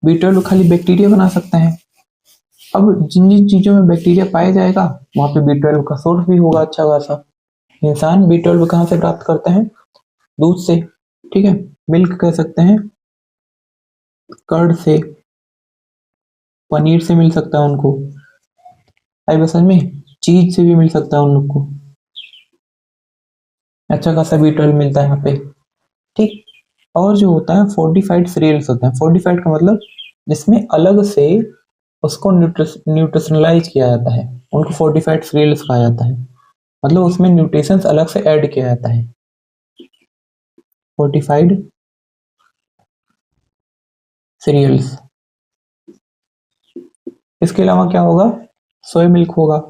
B12 खाली बैक्टीरिया बना सकते हैं। अब जिन जिन चीजों में बैक्टीरिया पाया जाएगा वहां पे B12 का सोर्स भी होगा अच्छा खासा। इंसान B12 कहाँ से प्राप्त करते हैं? दूध से, ठीक है, मिल्क कह सकते हैं, कर्ड से, पनीर से मिल सकता है उनको। आई बात समझ में? चीज से भी मिल सकता है उन लोग को, अच्छा खासा B12 मिलता है यहाँ पे, ठीक। और जो होता है फोर्टिफाइड सीरियल्स होते हैं। फोर्टिफाइड का मतलब जिसमें अलग से उसको न्यूट्रिशनलाइज किया जाता है, उनको फोर्टिफाइड सीरियल्स कहा जाता है। मतलब उसमें न्यूट्रिशंस अलग से ऐड किया जाता है, फोर्टिफाइड सीरियल्स। इसके अलावा क्या होगा? सोया मिल्क होगा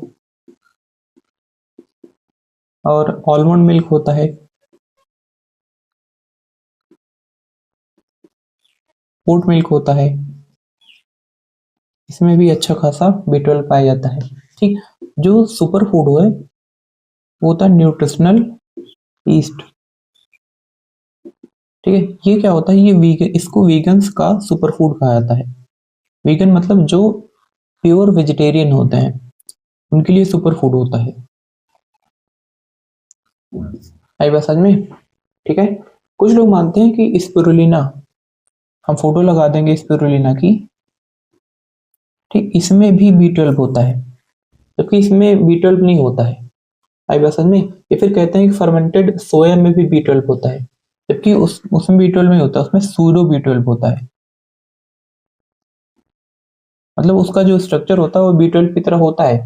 और आलमंड मिल्क होता है, ओट मिल्क होता है, इसमें भी अच्छा खासा B12 पाया जाता है, ठीक। जो सुपर फूड है वो होता है न्यूट्रिशनल ईस्ट, ठीक है। ये क्या होता है? ये वीगन, इसको वीगन्स का सुपर फूड कहा जाता है। वीगन मतलब जो प्योर वेजिटेरियन होते हैं उनके लिए सुपर फूड होता है। आई बात समझ में? ठीक है। कुछ लोग मानते हैं कि स्पिरुलिना, हम फोटो लगा देंगे स्पिरुलिना की, ठीक, इसमें भी B12 होता है, जबकि इसमें B12 नहीं होता है। आई बात समझ में? ये फिर कहते हैं कि फर्मेंटेड सोया में भी B12 होता है, जबकि उसमें B12 नहीं होता, उसमें सूडो B12 होता है। मतलब उसका जो स्ट्रक्चर होता है वो B12 की तरह होता है,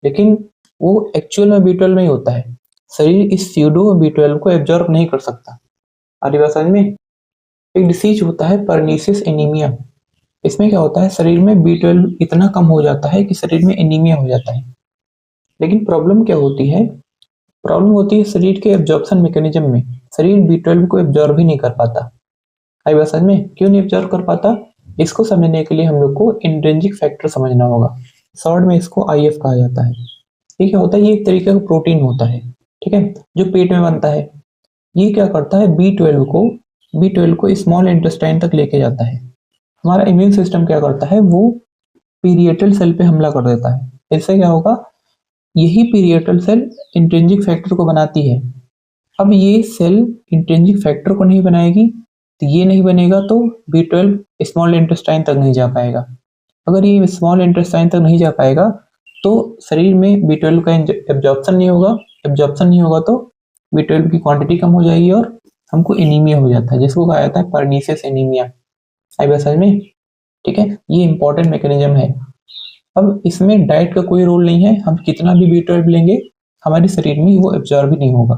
लेकिन वो एक्चुअल में B12 नहीं होता है। शरीर इस सूडो B12 को एब्जॉर्ब नहीं कर सकता। आदि बात समझ में? एक डिसीज होता है परनीसिस एनीमिया। इसमें क्या होता है, शरीर में B12 इतना कम हो जाता है कि शरीर में एनीमिया हो जाता है। लेकिन प्रॉब्लम क्या होती है? प्रॉब्लम होती है शरीर के एब्जॉर्प्शन मैकेनिज्म में। शरीर B12 को एब्जॉर्ब ही नहीं कर पाता। आई बात समझ में? क्यों नहीं एब्जॉर्ब कर पाता? इसको समझने के लिए हम लोग को इंट्रिंसिक फैक्टर समझना होगा। शॉर्ट में इसको IF कहा जाता है। ये क्या होता है? ये एक तरीके का प्रोटीन होता है, ठीक है, जो पेट में बनता है। ये क्या करता है, B12 को स्मॉल इंटेस्टाइन तक लेके जाता है। हमारा इम्यून सिस्टम क्या करता है, वो पीरियटल सेल पे हमला कर देता है। इससे क्या होगा, यही पीरियटल सेल इंट्रिंसिक फैक्टर को बनाती है। अब ये सेल इंट्रिंसिक फैक्टर को नहीं बनाएगी, तो ये नहीं बनेगा तो B12 स्मॉल इंटेस्टाइन तक नहीं जा पाएगा। अगर ये स्मॉल इंटेस्टाइन तक नहीं जा पाएगा तो शरीर में B12 का एब्जॉर्प्शन नहीं होगा। एब्जॉर्प्शन नहीं होगा तो B12 की क्वांटिटी कम हो जाएगी और हमको एनीमिया हो जाता है, जिसको कहा जाता है परनीसियस एनीमिया। आई बात समझ में? ठीक है, ये इंपॉर्टेंट मैकेनिज्म है। अब इसमें डाइट का कोई रोल नहीं है, हम कितना भी B12 लेंगे हमारे शरीर में वो एब्जॉर्ब ही नहीं होगा।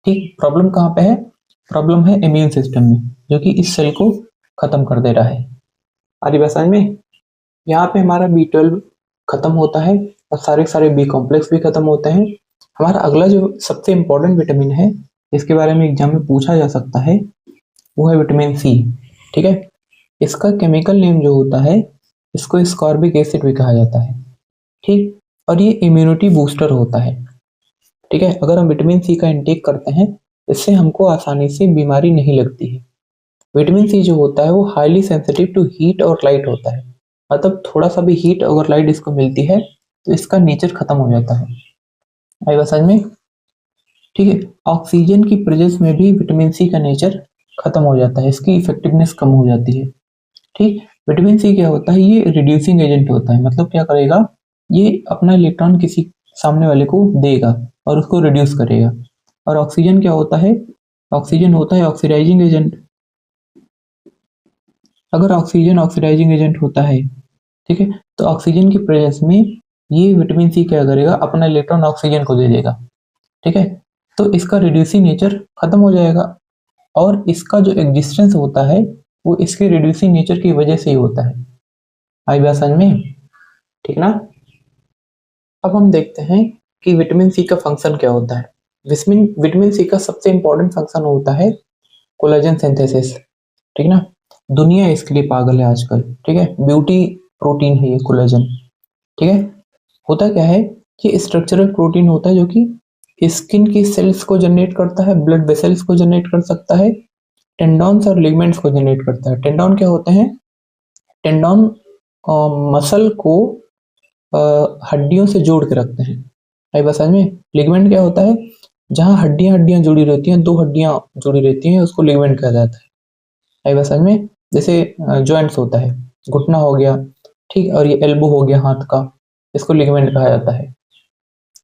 ठीक, प्रॉब्लम कहाँ पे है? प्रॉब्लम है इम्यून सिस्टम में, जो कि इस सेल को खत्म कर दे रहा है। आदि बात समझ में? यहाँ पे हमारा B12 खत्म होता है और सारे सारे B कॉम्प्लेक्स भी खत्म होते हैं। हमारा अगला जो सबसे इंपॉर्टेंट विटामिन है, इसके बारे में एग्जाम में पूछा जा सकता है, वो है विटामिन C। ठीक है, इसका केमिकल नेम जो होता है, इसको स्कॉर्बिक एसिड भी कहा जाता है। ठीक, और ये इम्यूनिटी बूस्टर होता है। ठीक है, अगर हम विटामिन C का इंटेक करते हैं, इससे हमको आसानी से बीमारी नहीं लगती है। विटामिन C जो होता है वो हाईली सेंसिटिव टू हीट और लाइट होता है। मतलब थोड़ा सा भी हीट अगर लाइट इसको मिलती है तो इसका नेचर खत्म हो जाता है। आई बात समझ में? ठीक है, ऑक्सीजन की प्रेजेंस में भी विटामिन C का नेचर खत्म हो जाता है, इसकी इफेक्टिवनेस कम हो जाती है। ठीक, विटामिन C क्या होता है, ये रिड्यूसिंग एजेंट होता है। मतलब क्या करेगा, ये अपना इलेक्ट्रॉन किसी सामने वाले को देगा और उसको रिड्यूस करेगा। और ऑक्सीजन क्या होता है, ऑक्सीजन होता है ऑक्सीडाइजिंग एजेंट। अगर ऑक्सीजन ऑक्सीडाइजिंग एजेंट होता है, ठीक है, तो ऑक्सीजन की प्रेजेंस में ये विटामिन C क्या करेगा, अपना इलेक्ट्रॉन ऑक्सीजन को दे देगा। ठीक है, तो इसका रिड्यूसिंग नेचर खत्म हो जाएगा और इसका जो एग्जिस्टेंस होता है वो इसके रिड्यूसिंग नेचर की वजह से ही होता है। आई बात समझ में? ठीक ना? अब हम देखते हैं कि विटामिन C का फंक्शन क्या होता है। विटामिन C का सबसे इंपॉर्टेंट फंक्शन होता है कोलेजन सिंथेसिस। ठीक ना? दुनिया इसके लिए पागल है आजकल। ठीक है, ब्यूटी प्रोटीन है ये कोलेजन। ठीक है, होता क्या है कि स्ट्रक्चरल प्रोटीन होता है जो कि स्किन की सेल्स को जनरेट करता है, ब्लड वेसल्स को जनरेट कर सकता है, टेंडॉन्स और लिगमेंट्स को जनरेट करता है। टेंडॉन क्या होते हैं? टेंडॉन मसल को हड्डियों से जोड़ के रखते हैं। आई बात समझ में? लिगमेंट क्या होता है? जहाँ हड्डियां हड्डियां जुड़ी रहती हैं, दो हड्डियां जुड़ी रहती हैं, उसको लिगमेंट कहा जाता है। आई बात समझ में? जैसे जॉइंट्स होता है, घुटना हो गया, ठीक, और ये एल्बो हो गया हाथ का, इसको लिगमेंट कहा जाता है।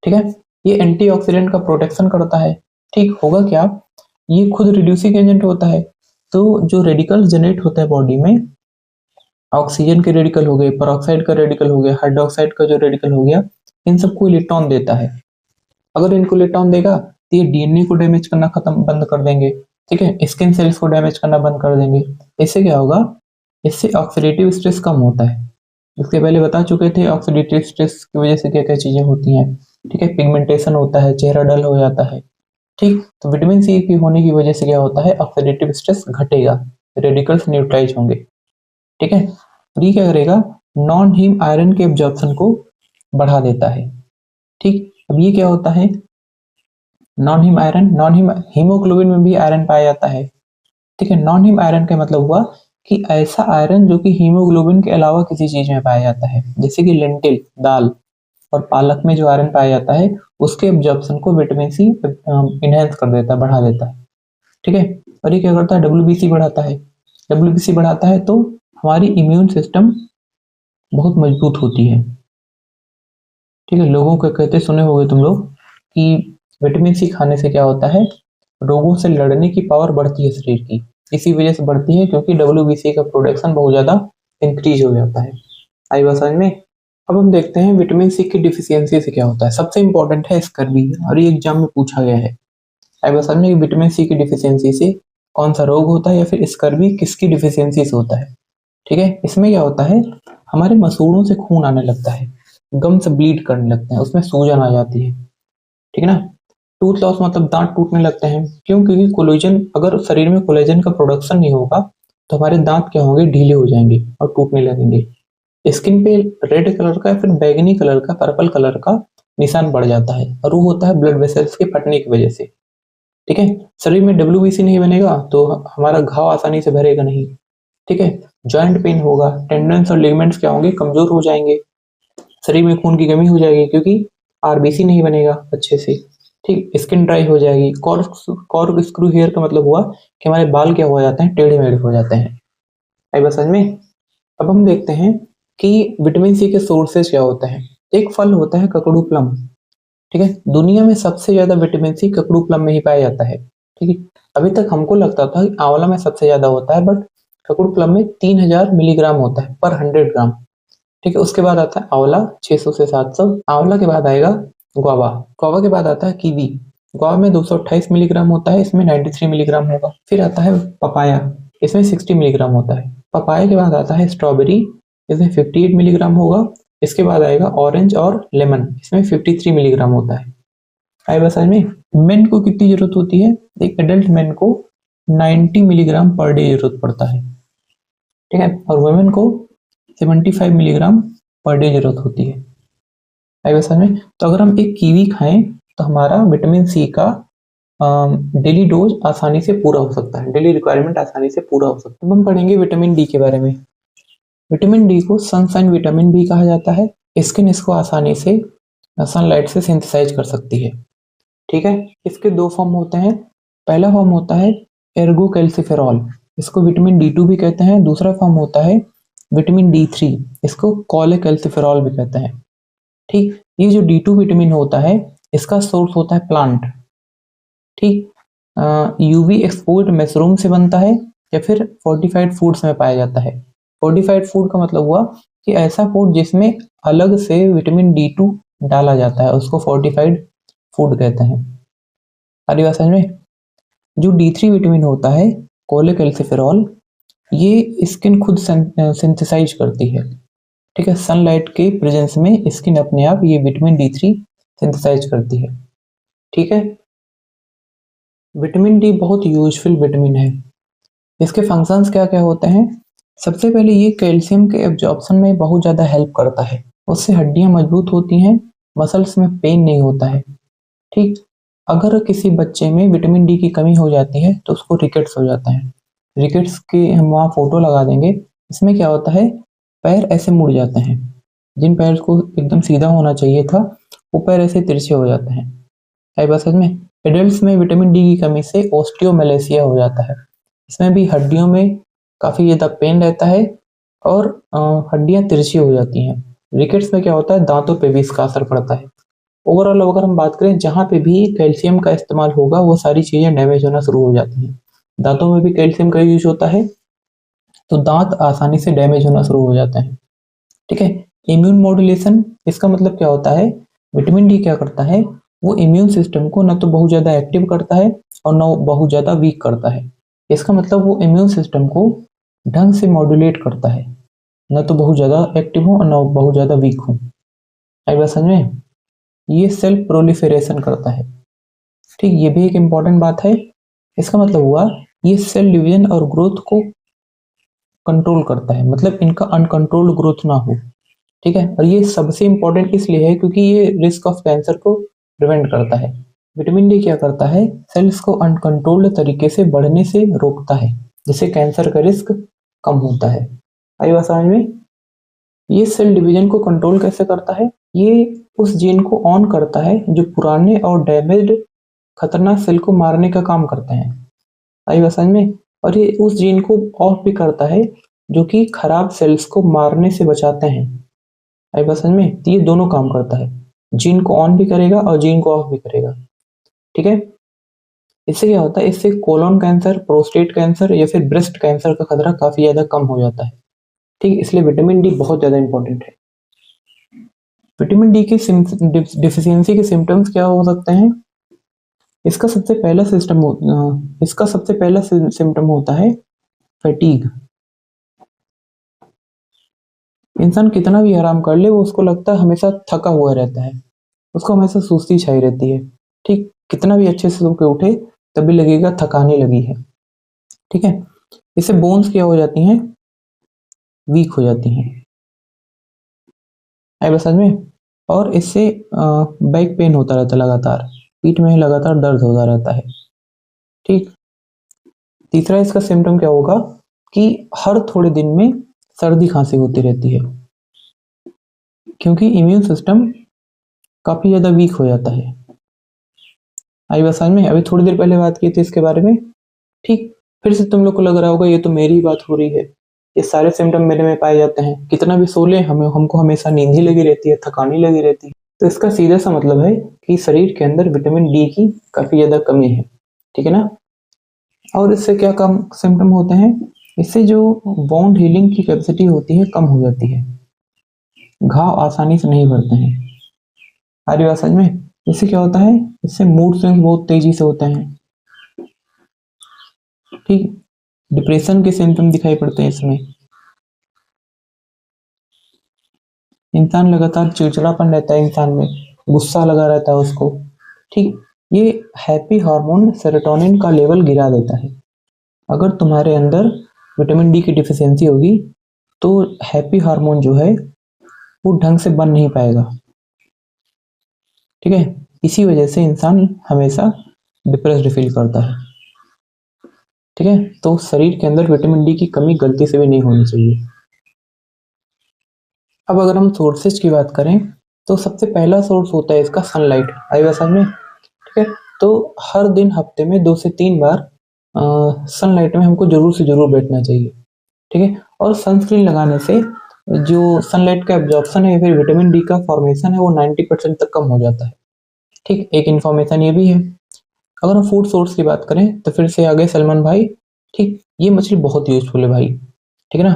ठीक है, ये एंटीऑक्सीडेंट का प्रोटेक्शन करता है। ठीक, होगा क्या, ये खुद रिड्यूसिंग एजेंट होता है। तो जो रेडिकल्स जनरेट होता है बॉडी में, ऑक्सीजन के रेडिकल हो गए, पेरोक्साइड का रेडिकल हो गया, हाइड्रोक्साइड का जो रेडिकल हो गया, इन सबको इलेक्ट्रॉन देता है। अगर इनको इलेक्ट्रॉन देगा तो ये डीएनए को डैमेज करना खत्म बंद कर देंगे। ठीक है, स्किन सेल्स को डैमेज करना बंद कर देंगे। इससे क्या होगा, इससे ऑक्सीडेटिव स्ट्रेस कम होता है। इसके पहले बता चुके थे ऑक्सीडेटिव स्ट्रेस की वजह से क्या क्या चीजें होती हैं। ठीक है, पिगमेंटेशन होता है, चेहरा डल हो जाता है। ठीक, तो विटामिन C की होने की वजह से क्या होता है, ऑक्सीडेटिव स्ट्रेस घटेगा, रेडिकल्स न्यूट्रलाइज होंगे। ठीक है, और ये क्या करेगा, नॉन हीम आयरन के एब्जॉर्प्शन को बढ़ा देता है। ठीक, अब ये क्या होता है, नॉन हीम आयरन, हीमोग्लोबिन में भी आयरन पाया जाता है। ठीक है, नॉन हीम आयरन का मतलब हुआ कि ऐसा आयरन जो कि हीमोग्लोबिन के अलावा किसी चीज में पाया जाता है, जैसे कि लेंटिल दाल और पालक में जो आयरन पाया जाता है उसके एब्जॉर्प्शन को विटामिन सी इनहेंस कर देता है, बढ़ा देता है। ठीक है, और ये क्या करता है, डब्ल्यूबीसी बढ़ाता है। डब्ल्यूबीसी बढ़ाता है तो हमारी इम्यून सिस्टम बहुत मजबूत होती है। ठीक है, लोगों को कहते सुने होंगे तुम लोग कि विटामिन सी खाने से क्या होता है, रोगों से लड़ने की पावर बढ़ती है शरीर की। इसी वजह से बढ़ती है क्योंकि डब्ल्यूबीसी का प्रोडक्शन बहुत ज्यादा इंक्रीज हो जाता है। आई बात समझ में। अब हम देखते हैं विटामिन सी की डिफिशियंसी से क्या होता है। सबसे इंपॉर्टेंट है स्कर्वी, और ये एग्जाम में पूछा गया है। आई बात समझ में, विटामिन सी की डिफिशियंसी से कौन सा रोग होता है या फिर स्कर्वी किसकी डिफिशियंसी से होता है। ठीक है, इसमें क्या होता है, हमारे मसूड़ों से खून आने लगता है, गम्स ब्लीड करने लगते हैं, उसमें सूजन आ जाती है। ठीक है ना। टूथ लॉस मतलब दांत टूटने लगते हैं। क्यों? क्योंकि कोलेजन, अगर शरीर में कोलेजन का प्रोडक्शन नहीं होगा तो हमारे दांत क्या होंगे, ढीले हो जाएंगे और टूटने लगेंगे। स्किन पे रेड कलर का या फिर बैगनी कलर का, पर्पल कलर का निशान बढ़ जाता है, और वो होता है ब्लड वेसल्स के फटने की वजह से। ठीक है, शरीर में डब्ल्यूबीसी नहीं बनेगा तो हमारा घाव आसानी से भरेगा नहीं। ठीक है, जॉइंट पेन होगा, टेंडन्स और लिगामेंट्स क्या होंगे, कमजोर हो जाएंगे, शरीर में खून की कमी हो जाएगी क्योंकि आरबीसी नहीं बनेगा अच्छे से। ठीक, स्किन ड्राई हो जाएगी। कॉर्क स्क्रू हेयर का मतलब हुआ कि हमारे बाल क्या हो जाते हैं, टेढ़े मेढ़े हो जाते हैं। आई बात समझ में। अब हम देखते हैं कि विटामिन सी के सोर्सेज क्या होते हैं। एक फल होता है ककड़ू प्लम। ठीक है, दुनिया में सबसे ज्यादा विटामिन सी ककड़ू प्लम में ही पाया जाता है। ठीक है, अभी तक हमको लगता था कि आंवला में सबसे ज्यादा होता है, बट ककड़ू प्लम में 3000 मिलीग्राम होता है पर 100 ग्राम। ठीक है, उसके बाद आता है आंवला 600 से 700। आंवला के बाद आएगा गुआवा। गुआवा के बाद आता है कीवी। गुआवा में 228 मिलीग्राम होता है, इसमें 93 मिलीग्राम होगा। फिर आता है पपाया, इसमें 60 मिलीग्राम होता है। पपाया के बाद आता है स्ट्रॉबेरी, इसमें 58 मिलीग्राम होगा। इसके बाद आएगा ऑरेंज और लेमन, इसमें 53 मिलीग्राम होता है। आई बस में मेन को कितनी जरूरत होती है, एक एडल्ट मेन को 90 मिलीग्राम पर डे जरूरत पड़ता है। ठीक है, और वुमेन को 75 मिलीग्राम पर डे जरूरत होती है। आई बस में, तो अगर हम एक कीवी खाएं तो हमारा विटामिन सी का डेली डोज आसानी से पूरा हो सकता है, डेली रिक्वायरमेंट आसानी से पूरा हो सकता है। अब हम पढ़ेंगे विटामिन डी के बारे में। विटामिन डी को सनशाइन विटामिन भी कहा जाता है। स्किन इसको आसानी से सनलाइट से सिंथेसाइज कर सकती है। ठीक है, इसके दो फॉर्म होते हैं। पहला फॉर्म होता है एर्गो कैल्सिफेरॉल, इसको विटामिन D2 भी कहते हैं। दूसरा फॉर्म होता है विटामिन D3, इसको कोलेकैल्सिफेरॉल भी कहते हैं। ठीक, ये जो D2 विटामिन होता है इसका सोर्स होता है प्लांट। ठीक, यूवी एक्सपोर्ट मशरूम से बनता है या फिर फोर्टिफाइड फूड्स में पाया जाता है। फोर्टिफाइड फूड का मतलब हुआ कि ऐसा फूड जिसमें अलग से विटामिन D2 डाला जाता है, उसको फोर्टिफाइड फूड कहते हैं। अरे बात समझ में। जो D3 विटामिन होता है कोलेकैल्सिफेरॉल, ये स्किन खुद सिंथेसाइज करती है। ठीक है, सनलाइट के प्रेजेंस में स्किन अपने आप ये विटामिन D3 सिंथेसाइज करती है। ठीक है, विटामिन डी बहुत यूजफुल विटामिन है। इसके फंक्शंस क्या क्या होते हैं। सबसे पहले ये कैल्शियम के एब्जॉर्प्शन में बहुत ज़्यादा हेल्प करता है, उससे हड्डियां मजबूत होती हैं, मसल्स में पेन नहीं होता है। ठीक, अगर किसी बच्चे में विटामिन डी की कमी हो जाती है तो उसको रिकेट्स हो जाता है। रिकेट्स की हम वहाँ फोटो लगा देंगे। इसमें क्या होता है, पैर ऐसे मुड़ जाते हैं, जिन पैर को एकदम सीधा होना चाहिए था वो पैर ऐसे तिरछे हो जाते हैं। आई बात समझ में। एडल्ट्स में विटामिन डी की कमी से ओस्टियोमेलेसिया हो जाता है, इसमें भी हड्डियों में काफी ज्यादा पेन रहता है और हड्डियां तिरछी हो जाती हैं। रिकेट्स में क्या होता है, दांतों पे भी इसका असर पड़ता है। ओवरऑल अगर हम बात करें, जहाँ पे भी कैल्शियम का इस्तेमाल होगा वो सारी चीजें डैमेज होना शुरू हो जाती हैं। दांतों में भी कैल्शियम का यूज होता है तो दांत आसानी से डैमेज होना शुरू हो जाते हैं। ठीक है, इम्यून मॉड्यूलेशन, इसका मतलब क्या होता है, विटामिन डी क्या करता है, वो इम्यून सिस्टम को न तो बहुत ज्यादा एक्टिव करता है और न बहुत ज्यादा वीक करता है। इसका मतलब वो इम्यून सिस्टम को ढंग से मॉड्यूलेट करता है, न तो बहुत ज्यादा एक्टिव हो और न बहुत ज्यादा वीक हो। आई बात समझ में। ये सेल्फ प्रोलिफेरेशन करता है। ठीक, ये भी एक इम्पॉर्टेंट बात है। इसका मतलब हुआ ये सेल डिवीजन और ग्रोथ को कंट्रोल करता है, मतलब इनका अनकंट्रोल्ड ग्रोथ ना हो। ठीक है, और ये सबसे इंपॉर्टेंट इसलिए है क्योंकि ये रिस्क ऑफ कैंसर को प्रिवेंट करता है। विटामिन डी क्या करता है, सेल्स को अनकंट्रोल्ड तरीके से बढ़ने से रोकता है, जिससे कैंसर का रिस्क कम होता है। आई बात समझ में। ये सेल डिवीजन को कंट्रोल कैसे करता है, ये उस जीन को ऑन करता है जो पुराने और डैमेज्ड खतरनाक सेल को मारने का काम करते हैं। आई बात समझ में? और ये उस जीन को ऑफ भी करता है जो कि खराब सेल्स को मारने से बचाते हैं। आई बात समझ में? तो ये दोनों काम करता है, जीन को ऑन भी करेगा और जीन को ऑफ भी करेगा। ठीक है, इससे क्या होता है, इससे कोलोन कैंसर, प्रोस्टेट कैंसर या फिर ब्रेस्ट कैंसर का खतरा काफी ज्यादा कम हो जाता है। ठीक, इसलिए विटामिन डी बहुत ज्यादा इंपॉर्टेंट है। विटामिन डी की डिफिशियंसी के सिम्टम्स क्या हो सकते हैं? इसका सबसे पहला सिम्टम होता है फैटीग। इंसान कितना भी आराम कर ले, वो उसको लगता है हमेशा थका हुआ रहता है, उसको हमेशा सुस्ती छाई रहती है। ठीक, कितना भी अच्छे से सो के उठे तभी लगेगा थकाने लगी है। ठीक है, इससे बोन्स क्या हो जाती हैं, वीक हो जाती हैं। आई बस समझ में? और इससे बैक पेन होता रहता है, लगातार पीठ में लगातार दर्द होता रहता है। ठीक, तीसरा इसका सिम्टम क्या होगा कि हर थोड़े दिन में सर्दी खांसी होती रहती है, क्योंकि इम्यून सिस्टम काफी ज्यादा वीक हो जाता है। आई बात समझ में? अभी थोड़ी देर पहले बात की थी इसके बारे में। ठीक, फिर से तुम लोग को लग रहा होगा ये तो मेरी बात हो रही है, ये सारे सिम्टम मेरे में पाए जाते हैं, कितना भी सो ले हमको हमेशा नींद ही लगी रहती है, थकानी लगी रहती है। तो इसका सीधा सा मतलब है कि शरीर के अंदर विटामिन डी की काफी ज्यादा कमी है। ठीक है ना? और इससे क्या कम सिम्टम होते हैं, इससे जो बाउंड हीलिंग की कैपेसिटी होती है कम हो जाती है, घाव आसानी से नहीं भरते हैं। आ रही बात समझ में? इससे क्या होता है, इससे मूड स्विंग्स बहुत तेजी से होते हैं। ठीक, डिप्रेशन के सिम्टम दिखाई पड़ते हैं इसमें, इंसान लगातार चिड़चिड़ापन रहता है, इंसान में गुस्सा लगा रहता है उसको। ठीक, ये हैप्पी हार्मोन सेरोटोनिन का लेवल गिरा देता है। अगर तुम्हारे अंदर विटामिन डी की डिफिशियंसी होगी तो हैप्पी हार्मोन जो है वो ढंग से बन नहीं पाएगा। ठीक है, इसी वजह से इंसान हमेशा डिप्रेस्ड फील करता है। ठीक है, तो शरीर के अंदर विटामिन डी की कमी गलती से भी नहीं होनी चाहिए। अब अगर हम सोर्सेज की बात करें तो सबसे पहला सोर्स होता है इसका सनलाइट। आई बात समझ में? ठीक है, तो हर दिन हफ्ते में 2 से 3 बार सनलाइट में हमको जरूर से जरूर बैठना चाहिए। ठीक है, और सनस्क्रीन लगाने से जो सनलाइट का एब्जॉर्प्शन है या फिर विटामिन डी का फॉर्मेशन है वो 90% तक कम हो जाता है। ठीक, एक इन्फॉर्मेशन ये भी है। अगर हम फूड सोर्स की बात करें तो फिर से आगे सलमान भाई। ठीक, ये मछली बहुत यूजफुल है भाई। ठीक है ना?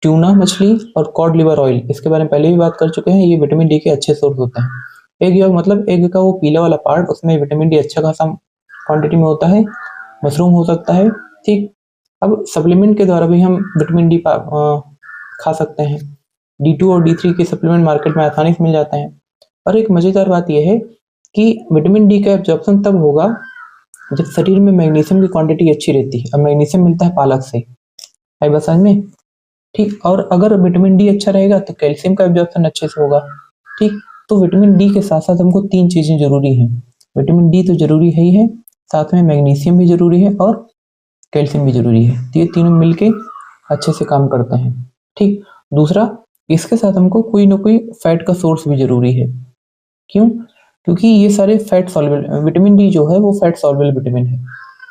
ट्यूना मछली और कॉड लिवर ऑयल, इसके बारे में पहले भी बात कर चुके हैं, ये विटामिन डी के अच्छे सोर्स होते हैं। एग यॉक मतलब एग का वो पीला वाला पार्ट, उसमें विटामिन डी अच्छा खासा क्वांटिटी में होता है। मशरूम हो सकता है। ठीक, अब सप्लीमेंट के द्वारा भी हम विटामिन डी खा सकते हैं। D2 और D3 के सप्लीमेंट मार्केट में आसानी से मिल जाते हैं। और एक मजेदार बात यह है कि विटामिन डी का एब्जॉर्प्शन तब होगा जब शरीर में मैग्नीशियम की क्वांटिटी अच्छी रहती है। अब मैग्नीशियम मिलता है पालक से। आई बात समझ में? ठीक, और अगर विटामिन डी अच्छा रहेगा तो कैल्शियम का एब्जॉर्प्शन अच्छे से होगा। ठीक, तो विटामिन डी के साथ साथ हमको 3 चीजें जरूरी हैं। विटामिन डी तो जरूरी है ही है, साथ में मैग्नीशियम भी जरूरी है और कैल्शियम भी जरूरी है। तो ये तीनों मिलके अच्छे से काम करते हैं। ठीक, दूसरा, इसके साथ हमको कोई ना कोई फैट का सोर्स भी जरूरी है। क्यों? क्योंकि ये सारे फैट सॉल्युबल, विटामिन डी जो है वो फैट सॉल्युबल विटामिन है।